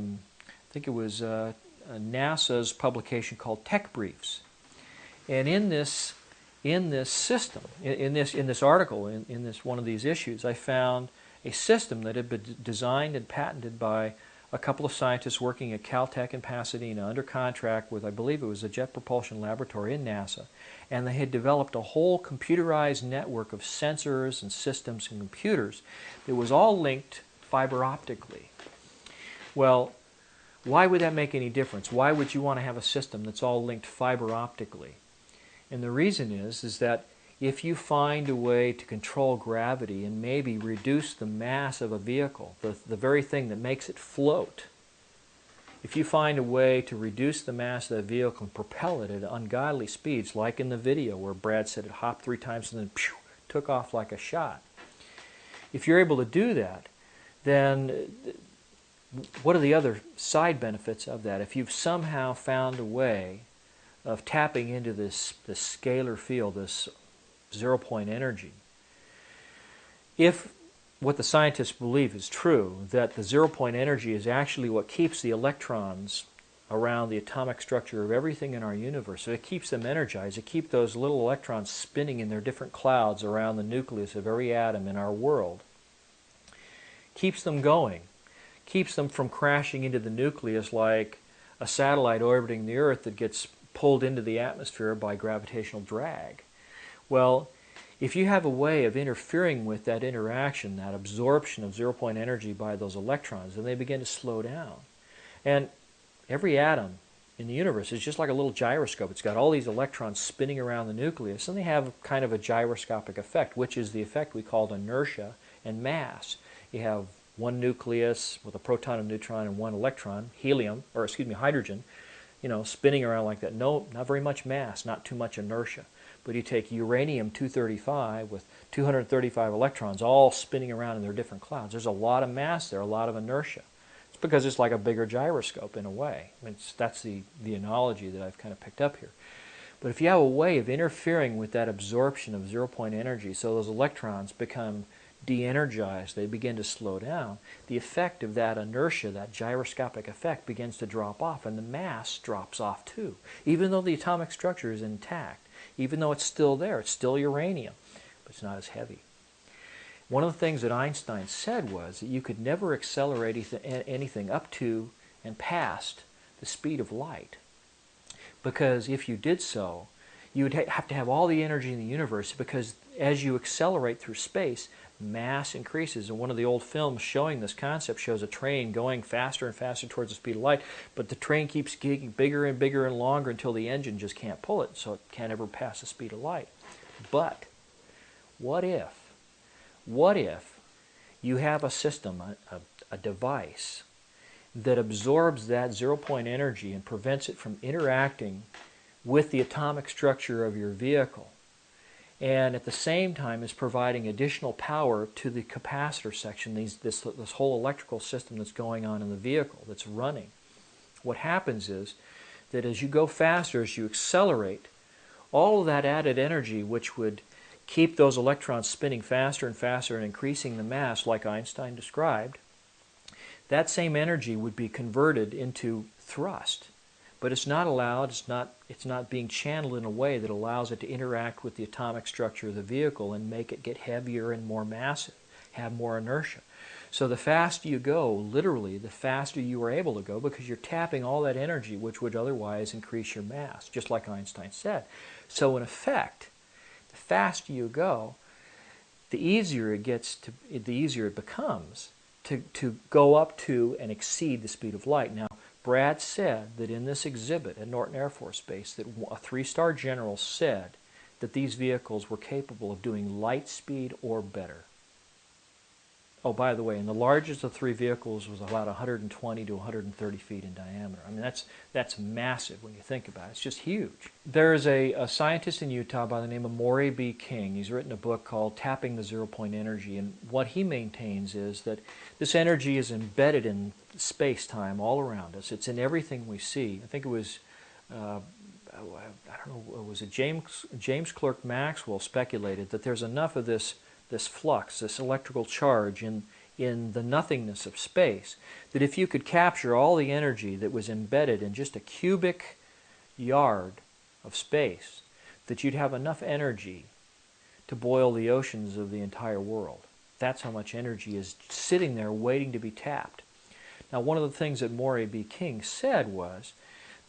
think it was NASA's publication called Tech Briefs, and in this system, in this article, in this one of these issues, I found a system that had been designed and patented by a couple of scientists working at Caltech in Pasadena under contract with, I believe it was a Jet Propulsion Laboratory in NASA. And they had developed a whole computerized network of sensors and systems and computers that was all linked fiber optically. Well, why would that make any difference? Why would you want to have a system that's all linked fiber optically? And the reason is that if you find a way to control gravity and maybe reduce the mass of a vehicle, the very thing that makes it float, if you find a way to reduce the mass of the vehicle and propel it at ungodly speeds, like in the video where Brad said it hopped 3 times and then pew, took off like a shot, if you're able to do that, then what are the other side benefits of that? If you've somehow found a way of tapping into this scalar field, this zero-point energy. If what the scientists believe is true, that the zero-point energy is actually what keeps the electrons around the atomic structure of everything in our universe, so it keeps them energized, it keeps those little electrons spinning in their different clouds around the nucleus of every atom in our world, keeps them going, keeps them from crashing into the nucleus like a satellite orbiting the Earth that gets pulled into the atmosphere by gravitational drag. Well, if you have a way of interfering with that interaction, that absorption of zero-point energy by those electrons, then they begin to slow down. And every atom in the universe is just like a little gyroscope. It's got all these electrons spinning around the nucleus, and they have kind of a gyroscopic effect, which is the effect we call inertia and mass. You have one nucleus with a proton and neutron and one electron, hydrogen, spinning around like that. No, not very much mass, not too much inertia. But you take uranium-235 with 235 electrons all spinning around in their different clouds. There's a lot of mass there, a lot of inertia. It's because it's like a bigger gyroscope in a way. That's the analogy that I've kind of picked up here. But if you have a way of interfering with that absorption of zero-point energy so those electrons become de-energized, they begin to slow down, the effect of that inertia, that gyroscopic effect, begins to drop off, and the mass drops off too. Even though the atomic structure is intact, even though it's still there, it's still uranium, but it's not as heavy. One of the things that Einstein said was that you could never accelerate anything up to and past the speed of light, because if you did so, you would have to have all the energy in the universe, because as you accelerate through space, mass increases. And one of the old films showing this concept shows a train going faster and faster towards the speed of light, but the train keeps getting bigger and bigger and longer until the engine just can't pull it, so it can't ever pass the speed of light. But what if you have a system, a device, that absorbs that zero-point energy and prevents it from interacting with the atomic structure of your vehicle, and at the same time is providing additional power to the capacitor section, this whole electrical system that's going on in the vehicle that's running. what happens is that as you go faster, as you accelerate, all of that added energy, which would keep those electrons spinning faster and faster and increasing the mass like Einstein described, that same energy would be converted into thrust. But it's not allowed, it's not being channeled in a way that allows it to interact with the atomic structure of the vehicle and make it get heavier and more massive, have more inertia. So the faster you go, literally, the faster you are able to go, because you're tapping all that energy which would otherwise increase your mass, just like Einstein said. So in effect, the faster you go, the easier it becomes to go up to and exceed the speed of light. Now, Brad said that in this exhibit at Norton Air Force Base that a 3-star general said that these vehicles were capable of doing light speed or better. Oh, by the way, and the largest of 3 vehicles was about 120 to 130 feet in diameter. I mean, that's massive when you think about it. It's just huge. There's a scientist in Utah by the name of E.B.E. King. He's written a book called Tapping the Zero-Point Energy, and what he maintains is that this energy is embedded in space-time all around us. It's in everything we see. I think it was, I don't know, was it James Clerk Maxwell speculated that there's enough of this flux, this electrical charge in the nothingness of space, that if you could capture all the energy that was embedded in just a cubic yard of space, that you'd have enough energy to boil the oceans of the entire world. That's how much energy is sitting there waiting to be tapped. Now, one of the things that E.B.E. King said was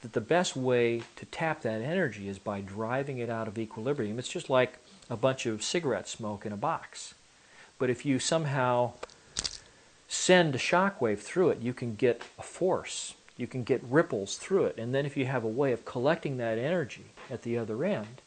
that the best way to tap that energy is by driving it out of equilibrium. It's just like a bunch of cigarette smoke in a box. But if you somehow send a shock wave through it, you can get a force. You can get ripples through it. And then if you have a way of collecting that energy at the other end,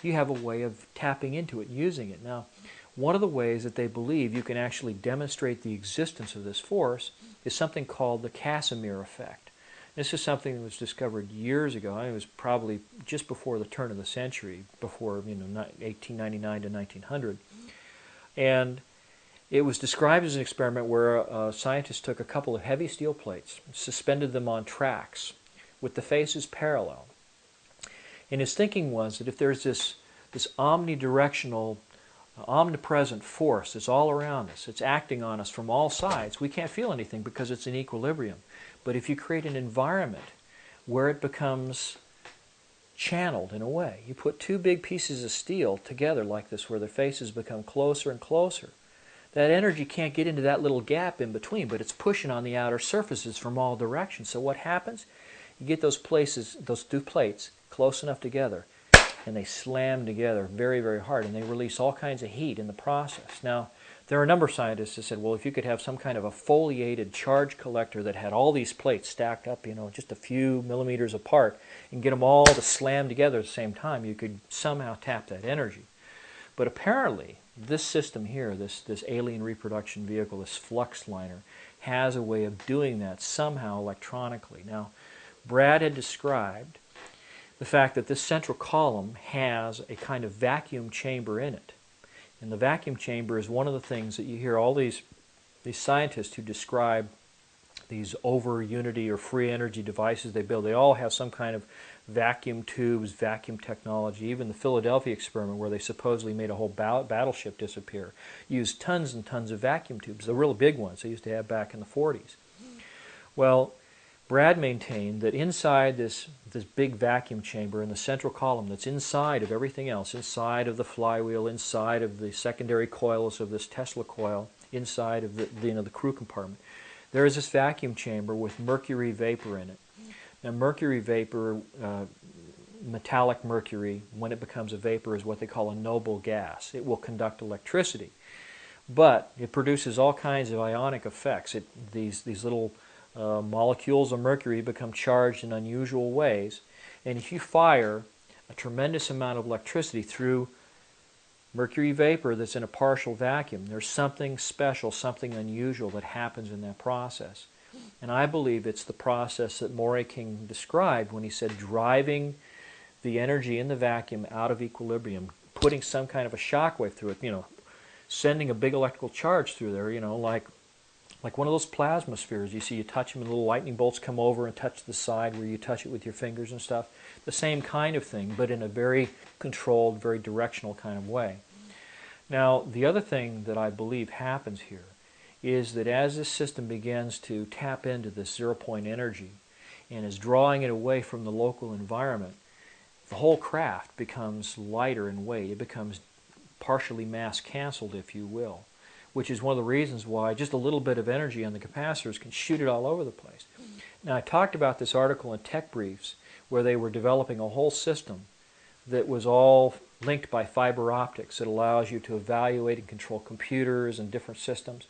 you have a way of tapping into it and using it. Now, one of the ways that they believe you can actually demonstrate the existence of this force is something called the Casimir effect. This is something that was discovered years ago. It was probably just before the turn of the century, before 1899 to 1900. And it was described as an experiment where a scientist took a couple of heavy steel plates, suspended them on tracks with the faces parallel. And his thinking was that if there's this omnidirectional, omnipresent force that's all around us, it's acting on us from all sides, we can't feel anything because it's in equilibrium. But if you create an environment where it becomes channeled in a way, you put 2 big pieces of steel together like this where their faces become closer and closer, that energy can't get into that little gap in between, but it's pushing on the outer surfaces from all directions. So what happens? You get those 2 plates close enough together, and they slam together very, very hard, and they release all kinds of heat in the process. Now, there are a number of scientists that said, well, if you could have some kind of a foliated charge collector that had all these plates stacked up, just a few millimeters apart, and get them all to slam together at the same time, you could somehow tap that energy. But apparently, this system here, this alien reproduction vehicle, this flux liner, has a way of doing that somehow electronically. Now, Brad had described the fact that this central column has a kind of vacuum chamber in it. And the vacuum chamber is one of the things that you hear all these scientists who describe these over-unity or free energy devices they build. They all have some kind of vacuum tubes, vacuum technology. Even the Philadelphia experiment, where they supposedly made a whole battleship disappear, used tons and tons of vacuum tubes, the real big ones they used to have back in the 40s. Well, Brad maintained that inside this big vacuum chamber in the central column that's inside of everything else, inside of the flywheel, inside of the secondary coils of this Tesla coil, inside of the crew compartment, there is this vacuum chamber with mercury vapor in it. Now, mercury vapor, metallic mercury, when it becomes a vapor, is what they call a noble gas. It will conduct electricity, but it produces all kinds of ionic effects. These little molecules of mercury become charged in unusual ways, and if you fire a tremendous amount of electricity through mercury vapor that's in a partial vacuum, there's something special, something unusual that happens in that process. And I believe it's the process that E.B.E. King described when he said driving the energy in the vacuum out of equilibrium, putting some kind of a shock wave through it, sending a big electrical charge through there, like like one of those plasma spheres. You see, you touch them and little lightning bolts come over and touch the side where you touch it with your fingers and stuff. The same kind of thing, but in a very controlled, very directional kind of way. Now, the other thing that I believe happens here is that as this system begins to tap into this zero-point energy and is drawing it away from the local environment, the whole craft becomes lighter in weight. It becomes partially mass-canceled, if you will, which is one of the reasons why just a little bit of energy on the capacitors can shoot it all over the place. Now, I talked about this article in Tech Briefs where they were developing a whole system that was all linked by fiber optics. It allows you to evaluate and control computers and different systems.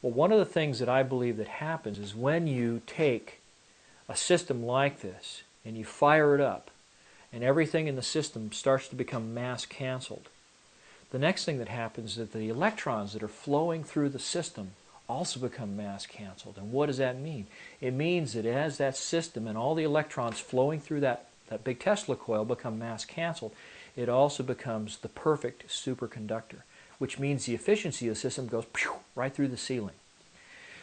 Well, one of the things that I believe that happens is when you take a system like this and you fire it up and everything in the system starts to become mass-canceled, the next thing that happens is that the electrons that are flowing through the system also become mass-canceled. And what does that mean? It means that as that system and all the electrons flowing through that big Tesla coil become mass-canceled, it also becomes the perfect superconductor, which means the efficiency of the system goes right through the ceiling.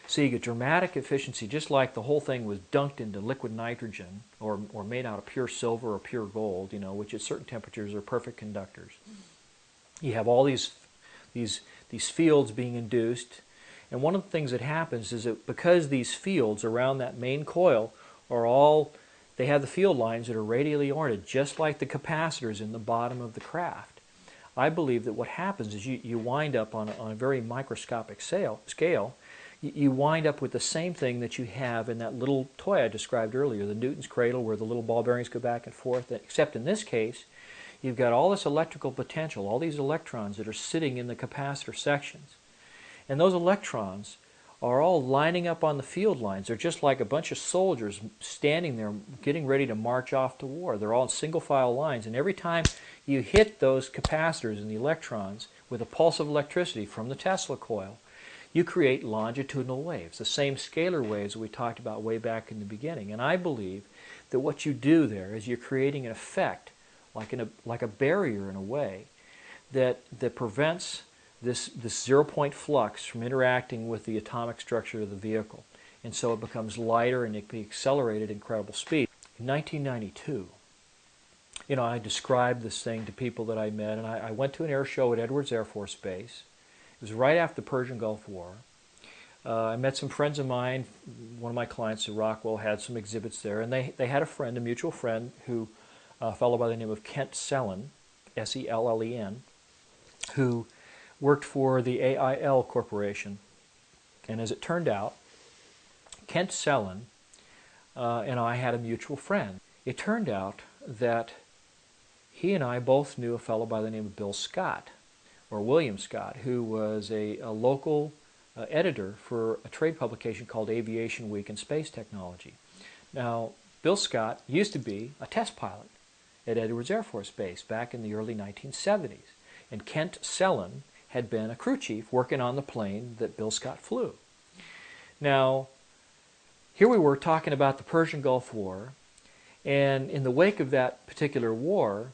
So you get dramatic efficiency, just like the whole thing was dunked into liquid nitrogen or made out of pure silver or pure gold, which at certain temperatures are perfect conductors. You have all these fields being induced, and one of the things that happens is that because these fields around that main coil they have the field lines that are radially oriented, just like the capacitors in the bottom of the craft. I believe that what happens is you wind up on a very microscopic scale, you wind up with the same thing that you have in that little toy I described earlier, the Newton's cradle, where the little ball bearings go back and forth, except in this case, you've got all this electrical potential, all these electrons that are sitting in the capacitor sections. And those electrons are all lining up on the field lines. They're just like a bunch of soldiers standing there getting ready to march off to war. They're all in single file lines, and every time you hit those capacitors and the electrons with a pulse of electricity from the Tesla coil, you create longitudinal waves, the same scalar waves that we talked about way back in the beginning. And I believe that what you do there is you're creating an effect, like a barrier in a way, that prevents this zero-point flux from interacting with the atomic structure of the vehicle. And so it becomes lighter and it can be accelerated at incredible speed. In 1992, I described this thing to people that I met, and I went to an air show at Edwards Air Force Base. It was right after the Persian Gulf War. I met some friends of mine. One of my clients at Rockwell had some exhibits there, and they had a friend, a mutual friend, a fellow by the name of Kent Sellen, S-E-L-L-E-N, who worked for the AIL Corporation. And as it turned out, Kent Sellen and I had a mutual friend. It turned out that he and I both knew a fellow by the name of Bill Scott, or William Scott, who was a local editor for a trade publication called Aviation Week and Space Technology. Now, Bill Scott used to be a test pilot at Edwards Air Force Base back in the early 1970s. And Kent Sellen had been a crew chief working on the plane that Bill Scott flew. Now, here we were talking about the Persian Gulf War, and in the wake of that particular war,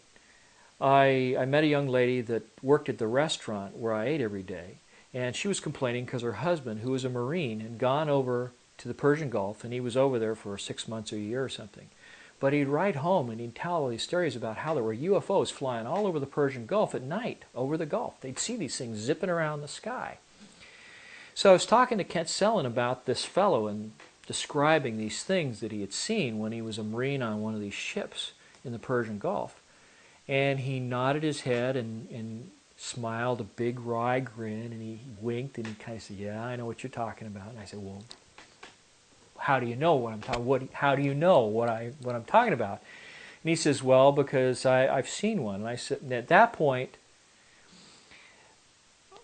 I met a young lady that worked at the restaurant where I ate every day, and she was complaining because her husband, who was a Marine, had gone over to the Persian Gulf, and he was over there for 6 months or a year or something. But he'd write home and he'd tell all these stories about how there were UFOs flying all over the Persian Gulf at night, over the Gulf. They'd see these things zipping around the sky. So I was talking to Kent Sellen about this fellow and describing these things that he had seen when he was a Marine on one of these ships in the Persian Gulf. And he nodded his head and smiled a big wry grin, and he winked and he kind of said, "Yeah, I know what you're talking about." And I said, "Well, how do you know what I'm talking? How do you know what I'm talking about?" And he says, "Well, because I've seen one." And I said, and at that point,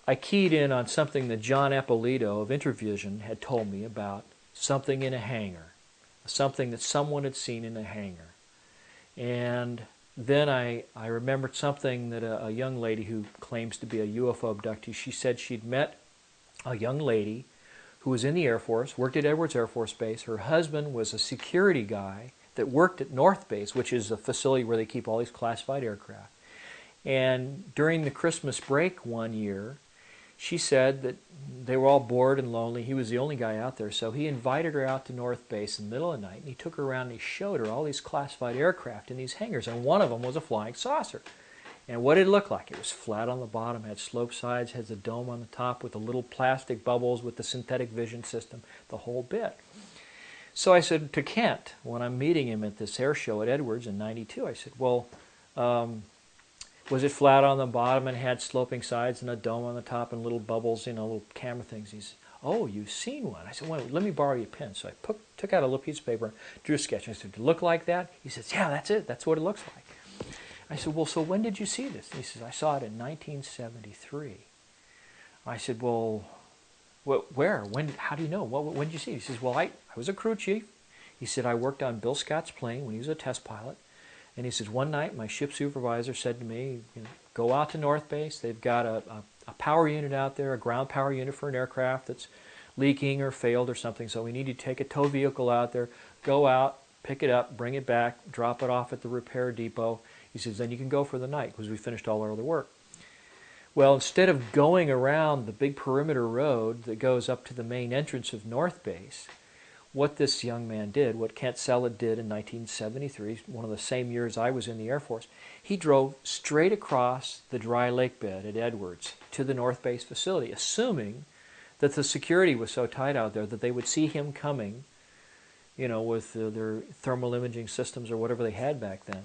I keyed in on something that John Eppolito of Intervision had told me about something in a hangar, something that someone had seen in a hangar. And then I remembered something that a young lady who claims to be a UFO abductee, she said she'd met a young lady who was in the Air Force, worked at Edwards Air Force Base. Her husband was a security guy that worked at North Base, which is a facility where they keep all these classified aircraft. And during the Christmas break one year, she said that they were all bored and lonely. He was the only guy out there, so he invited her out to North Base in the middle of the night, and he took her around and he showed her all these classified aircraft in these hangars, and one of them was a flying saucer. And what did it look like? It was flat on the bottom, had sloped sides, has a dome on the top with the little plastic bubbles with the synthetic vision system, the whole bit. So I said to Kent, when I'm meeting him at this air show at Edwards in '92, I said, well, was it flat on the bottom and had sloping sides and a dome on the top and little bubbles, little camera things? He said, oh, you've seen one. I said, well, let me borrow your pen. So I took out a little piece of paper, drew a sketch. I said, did it look like that? He says, yeah, that's it. That's what it looks like. I said, well, so when did you see this? He says, I saw it in 1973. I said, well, where? When? How do you know? When did you see it? He says, well, I was a crew chief. He said, I worked on Bill Scott's plane when he was a test pilot. And he says, one night my ship supervisor said to me, go out to North Base. They've got a power unit out there, a ground power unit for an aircraft that's leaking or failed or something. So we need to take a tow vehicle out there, go out, pick it up, bring it back, drop it off at the repair depot. He says, then you can go for the night because we finished all our other work. Well, instead of going around the big perimeter road that goes up to the main entrance of North Base, what this young man did, what Kent Sella did in 1973, one of the same years I was in the Air Force, he drove straight across the dry lake bed at Edwards to the North Base facility, assuming that the security was so tight out there that they would see him coming, with their thermal imaging systems or whatever they had back then,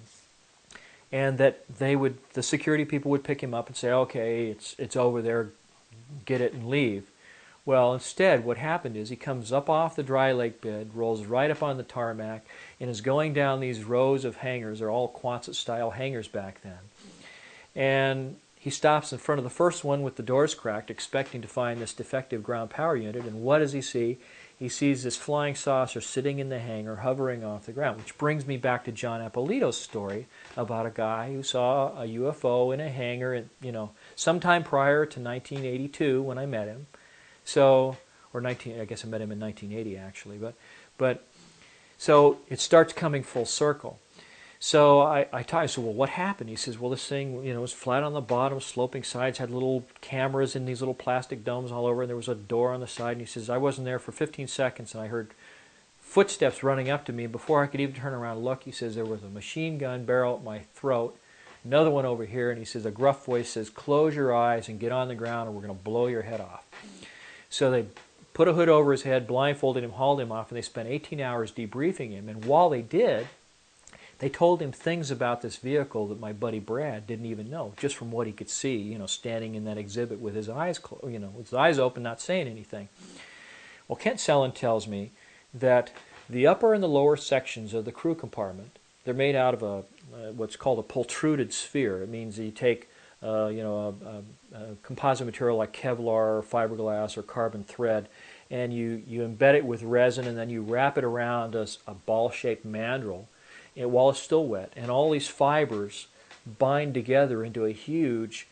and that the security people would pick him up and say, okay, it's over there, get it and leave. Well, instead, what happened is he comes up off the dry lake bed, rolls right up on the tarmac, and is going down these rows of hangars. They're all Quonset-style hangars back then. And he stops in front of the first one with the doors cracked, expecting to find this defective ground power unit. And what does he see? He sees this flying saucer sitting in the hangar, hovering off the ground, which brings me back to John Ippolito's story about a guy who saw a UFO in a hangar, sometime prior to 1982 when I met him. So, I guess I met him in 1980 actually, but so it starts coming full circle. So I said, well, what happened? He says, well, this thing, was flat on the bottom, sloping sides, had little cameras in these little plastic domes all over, and there was a door on the side. And he says, I wasn't there for 15 seconds, and I heard footsteps running up to me. Before I could even turn around and look, he says, there was a machine gun barrel at my throat, another one over here, and he says, a gruff voice says, close your eyes and get on the ground, or we're going to blow your head off. So they put a hood over his head, blindfolded him, hauled him off, and they spent 18 hours debriefing him. And while they did, they told him things about this vehicle that my buddy Brad didn't even know, just from what he could see, standing in that exhibit with his eyes closed, with his eyes open, not saying anything. Well, Kent Sellen tells me that the upper and the lower sections of the crew compartment, they're made out of what's called a pultruded sphere. It means that you take a composite material like Kevlar or fiberglass or carbon thread, and you embed it with resin, and then you wrap it around a ball-shaped mandrel while it's still wet. And all these fibers bind together into a huge,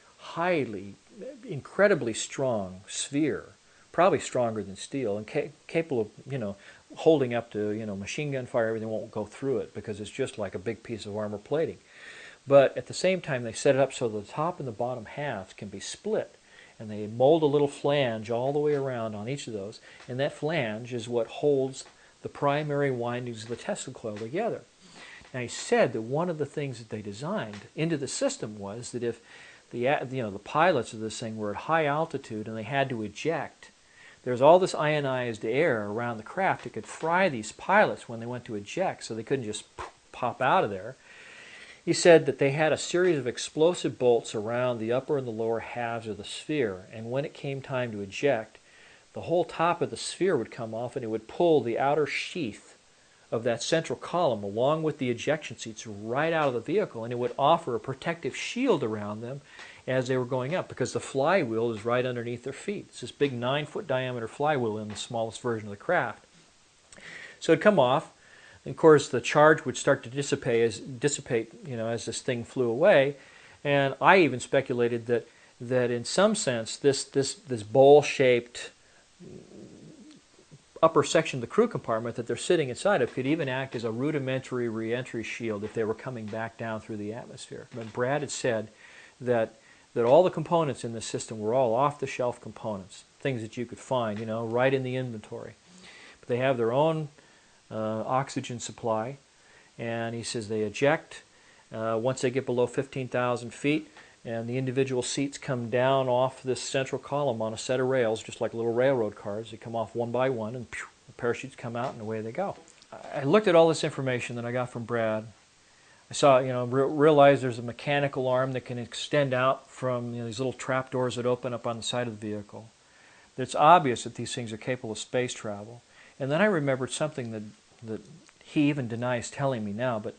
incredibly strong sphere, probably stronger than steel, and capable of, holding up to, machine gun fire. Everything won't go through it because it's just like a big piece of armor plating. But at the same time, they set it up so the top and the bottom halves can be split. And they mold a little flange all the way around on each of those. And that flange is what holds the primary windings of the Tesla coil together. Now, he said that one of the things that they designed into the system was that if the pilots of this thing were at high altitude and they had to eject, there's all this ionized air around the craft that could fry these pilots when they went to eject, so they couldn't just pop out of there. He said that they had a series of explosive bolts around the upper and the lower halves of the sphere, and when it came time to eject, the whole top of the sphere would come off and it would pull the outer sheath of that central column along with the ejection seats right out of the vehicle, and it would offer a protective shield around them as they were going up, because the flywheel is right underneath their feet. It's this big 9-foot diameter flywheel in the smallest version of the craft. So it'd come off. And of course, the charge would start to dissipate as this thing flew away. And I even speculated that in some sense, this bowl-shaped upper section of the crew compartment that they're sitting inside of could even act as a rudimentary re-entry shield if they were coming back down through the atmosphere. But Brad had said that all the components in the system were all off-the-shelf components. things that you could find, right in the inventory. But they have their own oxygen supply, and he says they eject once they get below 15,000 feet, and the individual seats come down off this central column on a set of rails, just like little railroad cars. They come off one by one, and the parachutes come out, and away they go. I looked at all this information that I got from Brad. I saw, realized there's a mechanical arm that can extend out from these little trap doors that open up on the side of the vehicle. It's obvious that these things are capable of space travel. And then I remembered something that he even denies telling me now, but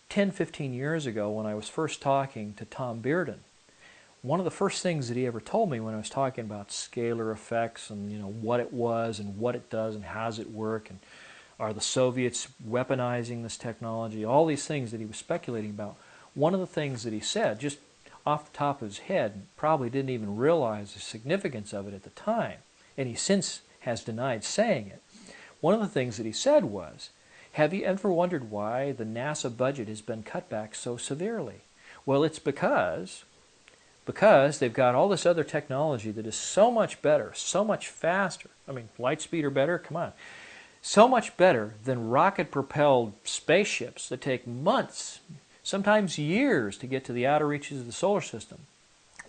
10, 15 years ago when I was first talking to Tom Bearden, one of the first things that he ever told me when I was talking about scalar effects and what it was and what it does and how does it work and are the Soviets weaponizing this technology, all these things that he was speculating about, one of the things that he said, just off the top of his head, probably didn't even realize the significance of it at the time, and he since has denied saying it. One of the things that he said was, have you ever wondered why the NASA budget has been cut back so severely? Well, it's because they've got all this other technology that is so much better, so much faster. I mean, light speed or better, come on. So much better than rocket-propelled spaceships that take months, sometimes years, to get to the outer reaches of the solar system.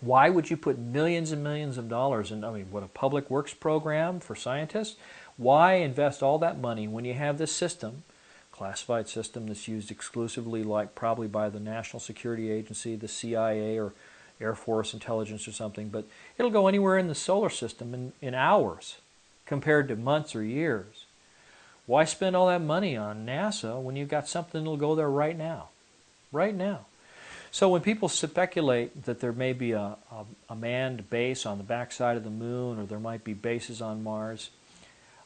Why would you put millions and millions of dollars in, a public works program for scientists? Why invest all that money when you have this system, classified system that's used exclusively probably by the National Security Agency, the CIA, or Air Force intelligence or something, but it'll go anywhere in the solar system in hours compared to months or years. Why spend all that money on NASA when you've got something that'll go there right now? Right now. So when people speculate that there may be a manned base on the backside of the moon or there might be bases on Mars,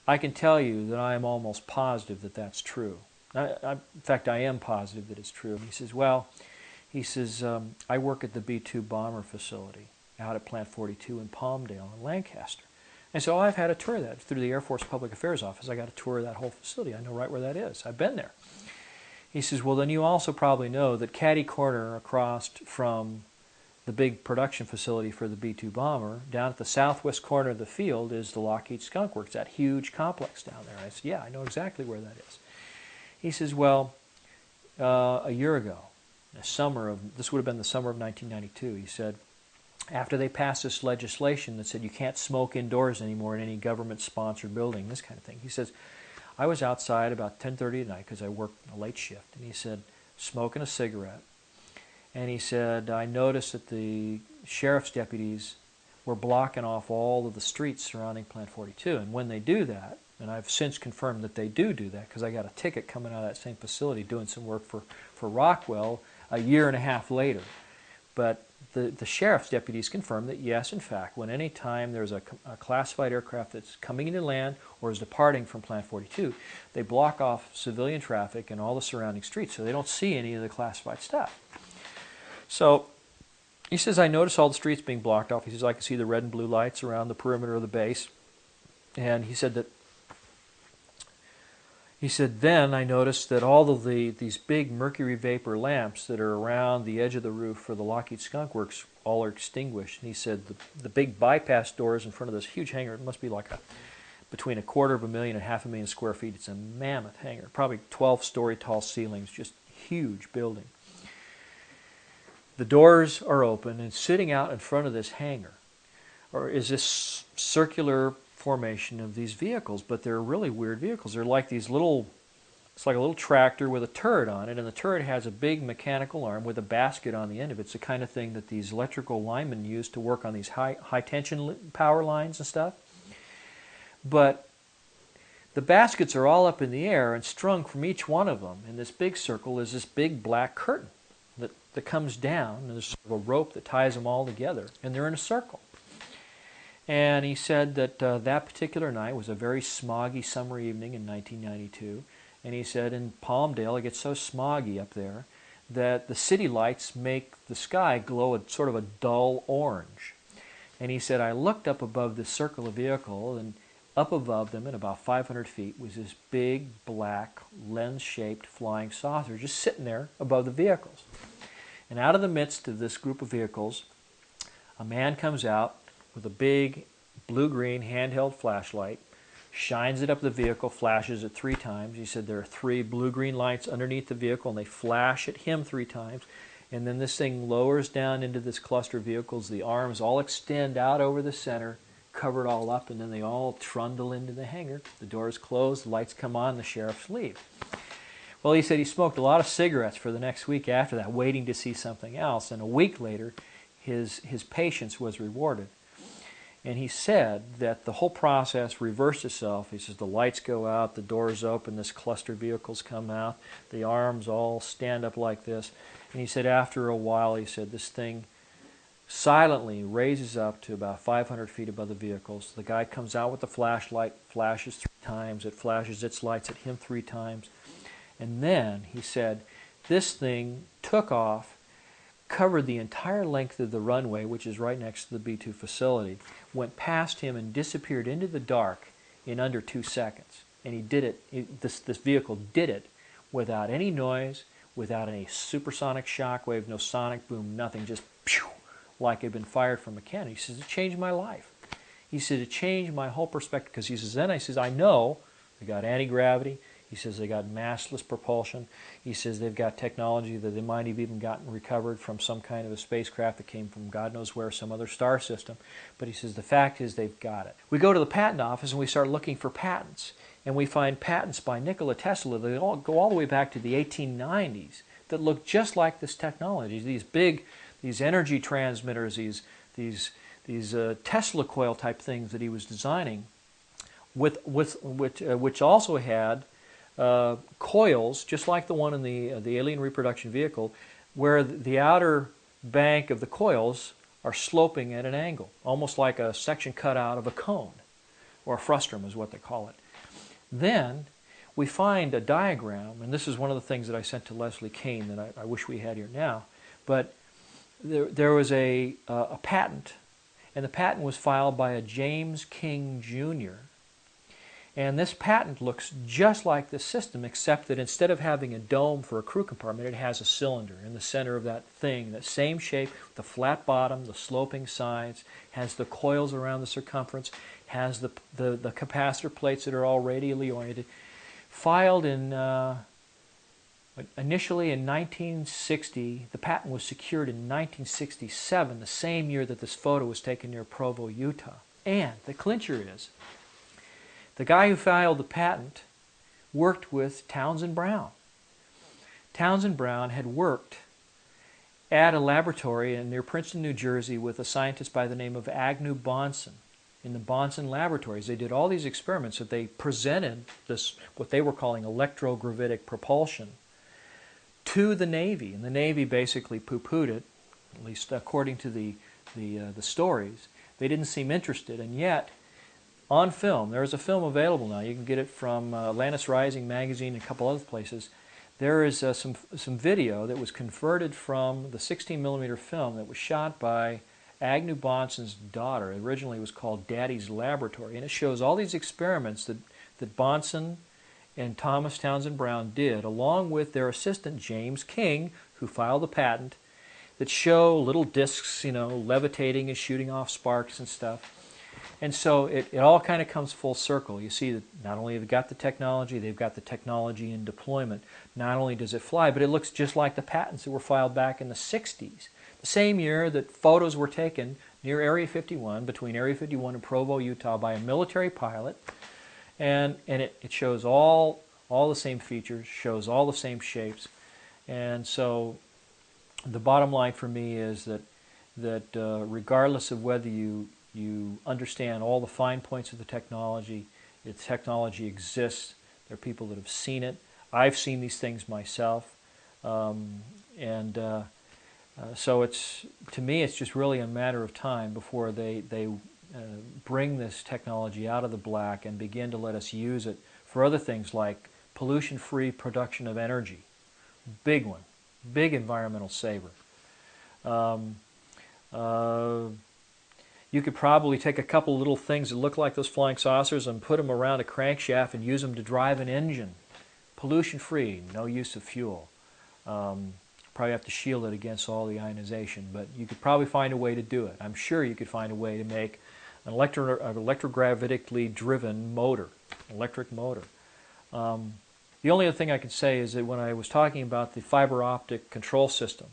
I can tell you that I am almost positive that that's true. In fact, I am positive that it's true. He says, I work at the B-2 bomber facility out at Plant 42 in Palmdale in Lancaster. And so I've had a tour of that through the Air Force Public Affairs Office. I got a tour of that whole facility. I know right where that is. I've been there. He says, well, then you also probably know that catty corner across from the big production facility for the B-2 bomber, down at the southwest corner of the field is the Lockheed Skunk Works, that huge complex down there. I said, yeah, I know exactly where that is. He says, well, a year ago, this would have been the summer of 1992, he said, after they passed this legislation that said you can't smoke indoors anymore in any government-sponsored building, this kind of thing. He says, I was outside about 10:30 at night because I worked a late shift, and he said, smoking a cigarette. And he said, I noticed that the sheriff's deputies were blocking off all of the streets surrounding Plant 42. And when they do that, and I've since confirmed that they do that because I got a ticket coming out of that same facility doing some work for Rockwell a year and a half later. But the sheriff's deputies confirmed that, yes, in fact, when any time there's a classified aircraft that's coming into land or is departing from Plant 42, they block off civilian traffic and all the surrounding streets so they don't see any of the classified stuff. So he says, I noticed all the streets being blocked off. He says, I can see the red and blue lights around the perimeter of the base. And he said, then I noticed that all of these big mercury vapor lamps that are around the edge of the roof for the Lockheed Skunk Works all are extinguished. And he said the big bypass doors in front of this huge hangar, it must be like between 250,000 and 500,000 square feet. It's a mammoth hangar, probably 12-story tall ceilings, just huge building. The doors are open, and sitting out in front of this hangar is this circular formation of these vehicles, but they're really weird vehicles. They're like it's like a little tractor with a turret on it, and the turret has a big mechanical arm with a basket on the end of it. It's the kind of thing that these electrical linemen use to work on these high tension power lines and stuff. But the baskets are all up in the air, and strung from each one of them in this big circle is this big black curtain that comes down, and there's sort of a rope that ties them all together, and they're in a circle. And he said that that particular night was a very smoggy summer evening in 1992, and he said in Palmdale it gets so smoggy up there that the city lights make the sky glow a sort of a dull orange. And he said, I looked up above this circle of vehicle, and up above them at about 500 feet was this big black lens-shaped flying saucer just sitting there above the vehicles. And out of the midst of this group of vehicles, a man comes out with a big blue-green handheld flashlight, shines it up the vehicle, flashes it 3 times. He said there are 3 blue-green lights underneath the vehicle, and they flash at him 3 times. And then this thing lowers down into this cluster of vehicles. The arms all extend out over the center, cover it all up, and then they all trundle into the hangar. The doors close, the lights come on, the sheriffs leave. Well, he said he smoked a lot of cigarettes for the next week after that, waiting to see something else. And a week later, his patience was rewarded. And he said that the whole process reversed itself. He says the lights go out, the doors open, this cluster of vehicles come out, the arms all stand up like this. And he said after a while, he said this thing silently raises up to about 500 feet above the vehicles. The guy comes out with the flashlight, flashes 3 times, it flashes its lights at him 3 times. And then, he said, this thing took off, covered the entire length of the runway, which is right next to the B-2 facility, went past him and disappeared into the dark in under 2 seconds. And he did it, this vehicle did it without any noise, without any supersonic shock wave, no sonic boom, nothing, just pew, like it had been fired from a cannon. He says, it changed my life. He said, it changed my whole perspective, because he says, then I says, I know they got anti-gravity. He says they got massless propulsion. He says they've got technology that they might have even gotten recovered from some kind of a spacecraft that came from God knows where, some other star system. But he says the fact is they've got it. We go to the patent office and we start looking for patents. And we find patents by Nikola Tesla that all go all the way back to the 1890s that look just like this technology. These energy transmitters, these Tesla coil type things that he was designing, which also had coils, just like the one in the alien reproduction vehicle, where the outer bank of the coils are sloping at an angle, almost like a section cut out of a cone, or a frustrum is what they call it. Then we find a diagram, and this is one of the things that I sent to Leslie Kean that I wish we had here now, but there was a patent, and the patent was filed by a James King Jr., and this patent looks just like the system, except that instead of having a dome for a crew compartment, it has a cylinder in the center of that thing, that same shape, the flat bottom, the sloping sides, has the coils around the circumference, has the capacitor plates that are all radially oriented. Filed initially in 1960, the patent was secured in 1967, the same year that this photo was taken near Provo, Utah. And the clincher is, the guy who filed the patent worked with Townsend Brown. Townsend Brown had worked at a laboratory near Princeton, New Jersey with a scientist by the name of Agnew Bonson. In the Bonson laboratories, they did all these experiments that they presented this, what they were calling electrogravitic propulsion, to the Navy. And the Navy basically poo-pooed it, at least according to the stories. They didn't seem interested, and yet, on film, there is a film available now. You can get it from Atlantis Rising magazine and a couple other places. There is some video that was converted from the 16mm film that was shot by Agnew Bonson's daughter. It originally was called Daddy's Laboratory, and it shows all these experiments that Bonson and Thomas Townsend Brown did, along with their assistant James King, who filed the patent, that show little discs, levitating and shooting off sparks and stuff. And so it all kind of comes full circle. You see that not only have they got the technology, they've got the technology in deployment. Not only does it fly, but it looks just like the patents that were filed back in the 60s. The same year that photos were taken near Area 51, between Area 51 and Provo, Utah, by a military pilot. And it shows all the same features, shows all the same shapes. And so the bottom line for me is that regardless of whether you understand all the fine points of the technology exists. There are people that have seen it. I've seen these things myself. So to me, it's just really a matter of time before they bring this technology out of the black and begin to let us use it for other things like pollution-free production of energy. Big one. Big environmental saver. You could probably take a couple little things that look like those flying saucers and put them around a crankshaft and use them to drive an engine. Pollution-free, no use of fuel. Probably have to shield it against all the ionization, but you could probably find a way to do it. I'm sure you could find a way to make an electrogravitically driven motor, electric motor. The only other thing I can say is that when I was talking about the fiber optic control system,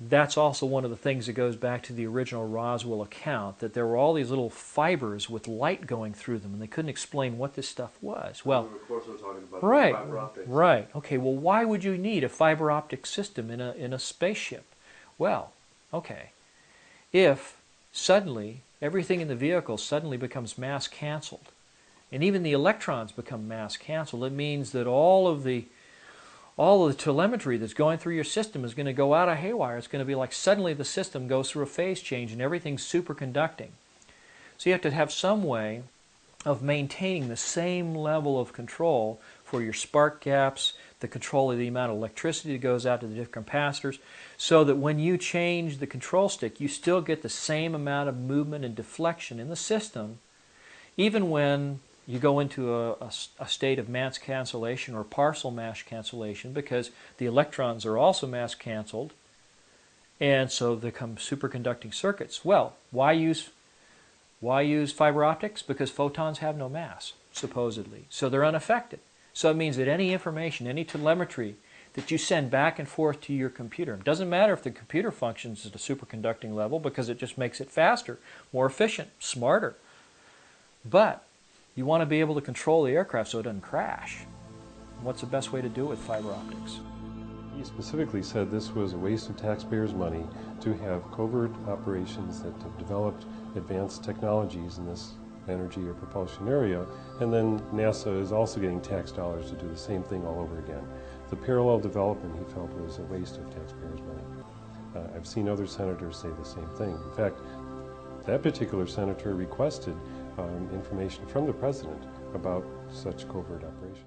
that's also one of the things that goes back to the original Roswell account, that there were all these little fibers with light going through them, and they couldn't explain what this stuff was. Well, of course we're talking about right, fiber optics. right. Okay, well, why would you need a fiber optic system in a spaceship? Well, okay, if suddenly everything in the vehicle suddenly becomes mass canceled, and even the electrons become mass canceled, it means that all of the telemetry that's going through your system is going to go out of haywire. It's going to be like suddenly the system goes through a phase change and everything's superconducting. So you have to have some way of maintaining the same level of control for your spark gaps, the control of the amount of electricity that goes out to the different capacitors, so that when you change the control stick, you still get the same amount of movement and deflection in the system, even when you go into a state of mass cancellation or partial mass cancellation, because the electrons are also mass canceled, and so they become superconducting circuits. Well, why use fiber optics? Because photons have no mass, supposedly, so they're unaffected. So it means that any information, any telemetry that you send back and forth to your computer, it doesn't matter if the computer functions at a superconducting level, because it just makes it faster, more efficient, smarter. But you want to be able to control the aircraft so it doesn't crash. What's the best way to do it with fiber optics? He specifically said this was a waste of taxpayers' money to have covert operations that have developed advanced technologies in this energy or propulsion area, and then NASA is also getting tax dollars to do the same thing all over again. The parallel development, he felt, was a waste of taxpayers' money. I've seen other senators say the same thing. In fact, that particular senator requested information from the president about such covert operations.